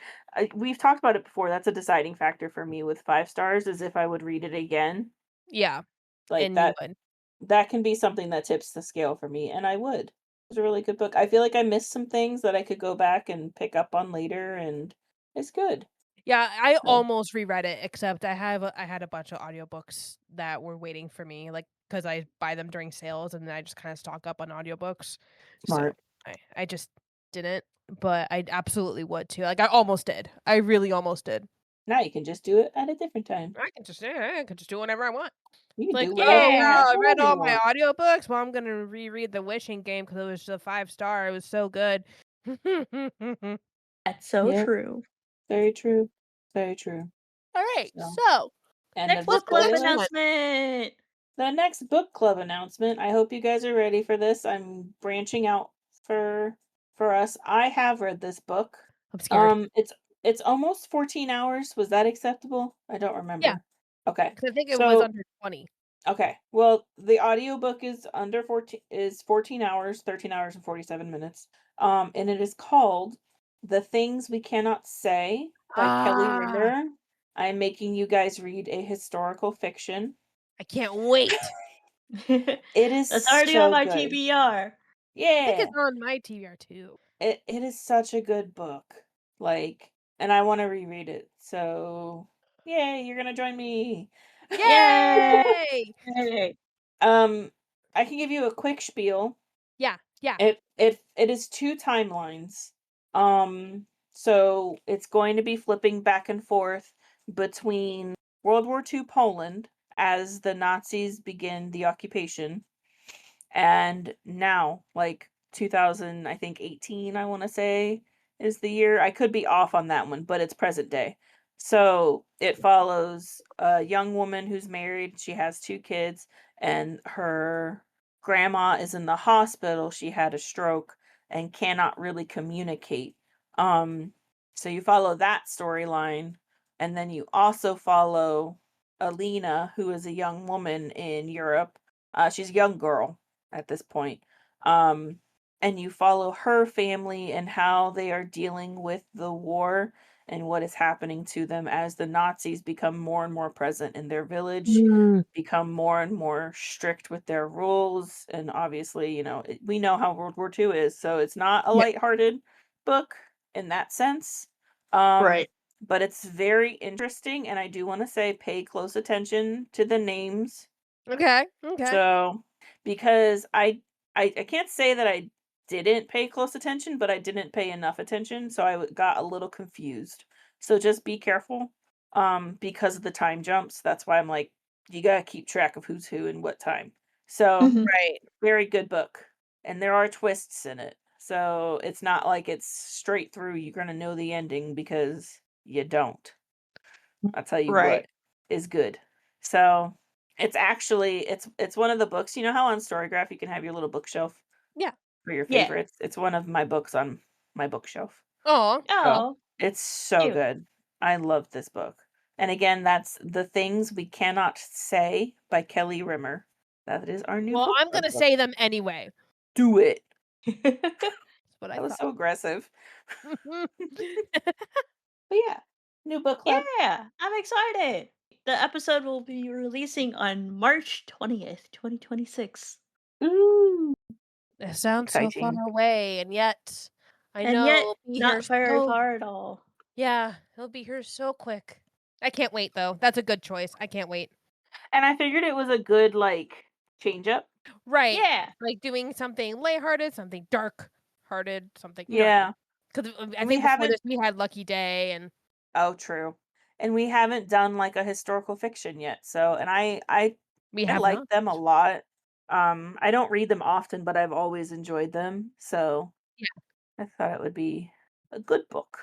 we've talked about it before. That's a deciding factor for me with 5 stars is if I would read it again. Yeah, Like, and you would. that can be something that tips the scale for me, and I would. It's a really good book. I feel like I missed some things that I could go back and pick up on later, and it's good. Yeah, I So almost reread it, except I had a bunch of audiobooks that were waiting for me, like, because I buy them during sales, and then I just kinda stock up on audiobooks. So, smart. I just didn't, but I absolutely would too. Like, I almost did. I really almost did. Now you can just do it at a different time. I could just do whatever I want. You It's can like, do "Oh, Yeah. wow, I read whatever all you my want. audiobooks? Well, I'm gonna reread The Wishing Game because it was a 5-star. It was so good." That's so Yep, true. very true. Very true. Alright, So, so, end Next of what's book the the club next playlist. one? announcement. The next book club announcement. I hope you guys are ready for this. I'm branching out for us. I have read this book. I'm scared. It's almost 14 hours. Was that acceptable? I don't Yeah, remember. Okay. 'cause I think it was So, under 20. okay. Well, the audiobook is under 14 hours, 13 hours and 47 minutes. And it is called The Things We Cannot Say by Kelly Ah, Rimmer. I'm making you guys read a historical fiction. I can't wait. It is That's already on so my good. TBR. I think Yeah. it's on my TBR too. It is such a good book. Like, and I want to reread it. So, yay, you're gonna join me. Yay! Yay! um, I can give you a quick spiel. Yeah, yeah. It is 2 timelines. So it's going to be flipping back and forth between World War II Poland as the Nazis begin the occupation and now, like 2000, I think 18, I want to say is the year. I could be off on that one, but it's present day. So it follows a young woman who's married. She has 2 kids, and her grandma is in the hospital. She had a stroke and cannot really communicate. Um, so you follow that storyline, and then you also follow Alina, who is a young woman in Europe. She's a young girl at this point. Um, and you follow her family and how they are dealing with the war and what is happening to them as the Nazis become more and more present in their village, Mm. become more and more strict with their rules. And obviously, we know how World War II is, so it's not a Yeah. lighthearted book in that sense. Um, Right. but it's very interesting, and I do want to say pay close attention to the names. Okay, okay. So, because I can't say that I didn't pay close attention, but I didn't pay enough attention, so got a little confused. So just be careful, because of the time jumps. That's why I'm like, you gotta keep track of who's who and what time. So, Mhm. Right. very good book, and there are twists in it. So it's not like it's straight through. You're gonna know the ending because you don't. I'll tell you Right. what is good. So it's one of the books. You know how on Storygraph you can have your little bookshelf Yeah. for your Yeah. favorites? It's one of my books on my bookshelf. Aw. So Oh, it's so cute. good. I love this book. And again, that's The Things We Cannot Say by Kelly Rimmer. That is our new Well, book I'm club gonna book. say them anyway. Do it. That's what I That was thought. so aggressive. But yeah, new book club. Yeah, I'm excited. The episode will be releasing on March 20th, 2026. Ooh, It sounds so far exciting. away, and yet I And know yet, it'll be here not very so far at all. yeah, it'll be here so quick. I can't wait though. That's a good choice. I can't wait. And I figured it was a good like change up. Right. Yeah. Like doing something lighthearted, something dark-hearted, something, you know what I mean? Yeah. 'Cause, I And we think before haven't this we had Lucky Day and Oh, true. And we haven't done like a historical fiction yet. So, and we I have like not. them a lot. I don't read them often, but I've always enjoyed them. So, Yeah. I thought it would be a good book.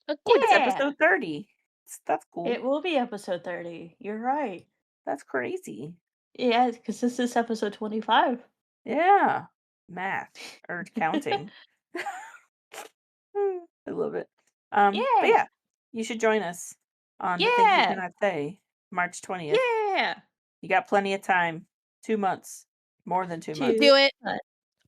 A Oh, good it's book. Yeah. episode 30. That's cool. It will be episode 30. You're right. That's crazy. Yeah, because this is episode 25. Yeah. Math or counting. I love it. But Yeah. yeah, you should join us on The Things We Yeah. Cannot Say, March 20th. Yeah. You got plenty of time. 2 months. More than 2 Let's months. Two. do it.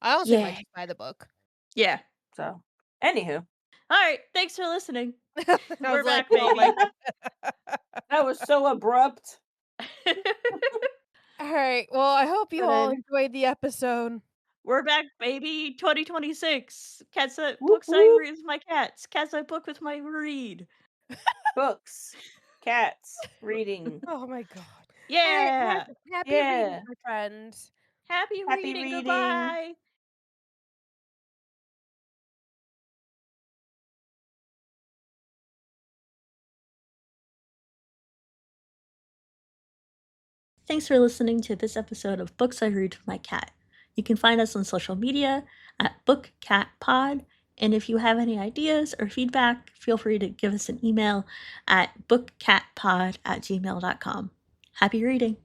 I honestly might Yeah. just buy the book. Yeah. So, anywho, All right. Thanks for listening. I We're was like, back, Oh baby. that was so abrupt. all right. Well, I hope you But all then, enjoyed the episode. We're back, baby. 2026. Cats at whoop books I whoop, read with my cats. Cats I book with my read. books, cats, reading. Oh my god. All right. Yeah. Happy reading, Yeah. my friends. Happy Happy reading. reading. Goodbye. Thanks for listening to this episode of Books I Read with My Cat. You can find us on social media at BookCatPod, and if you have any ideas or feedback, feel free to give us an email at bookcatpod@gmail.com. Happy reading!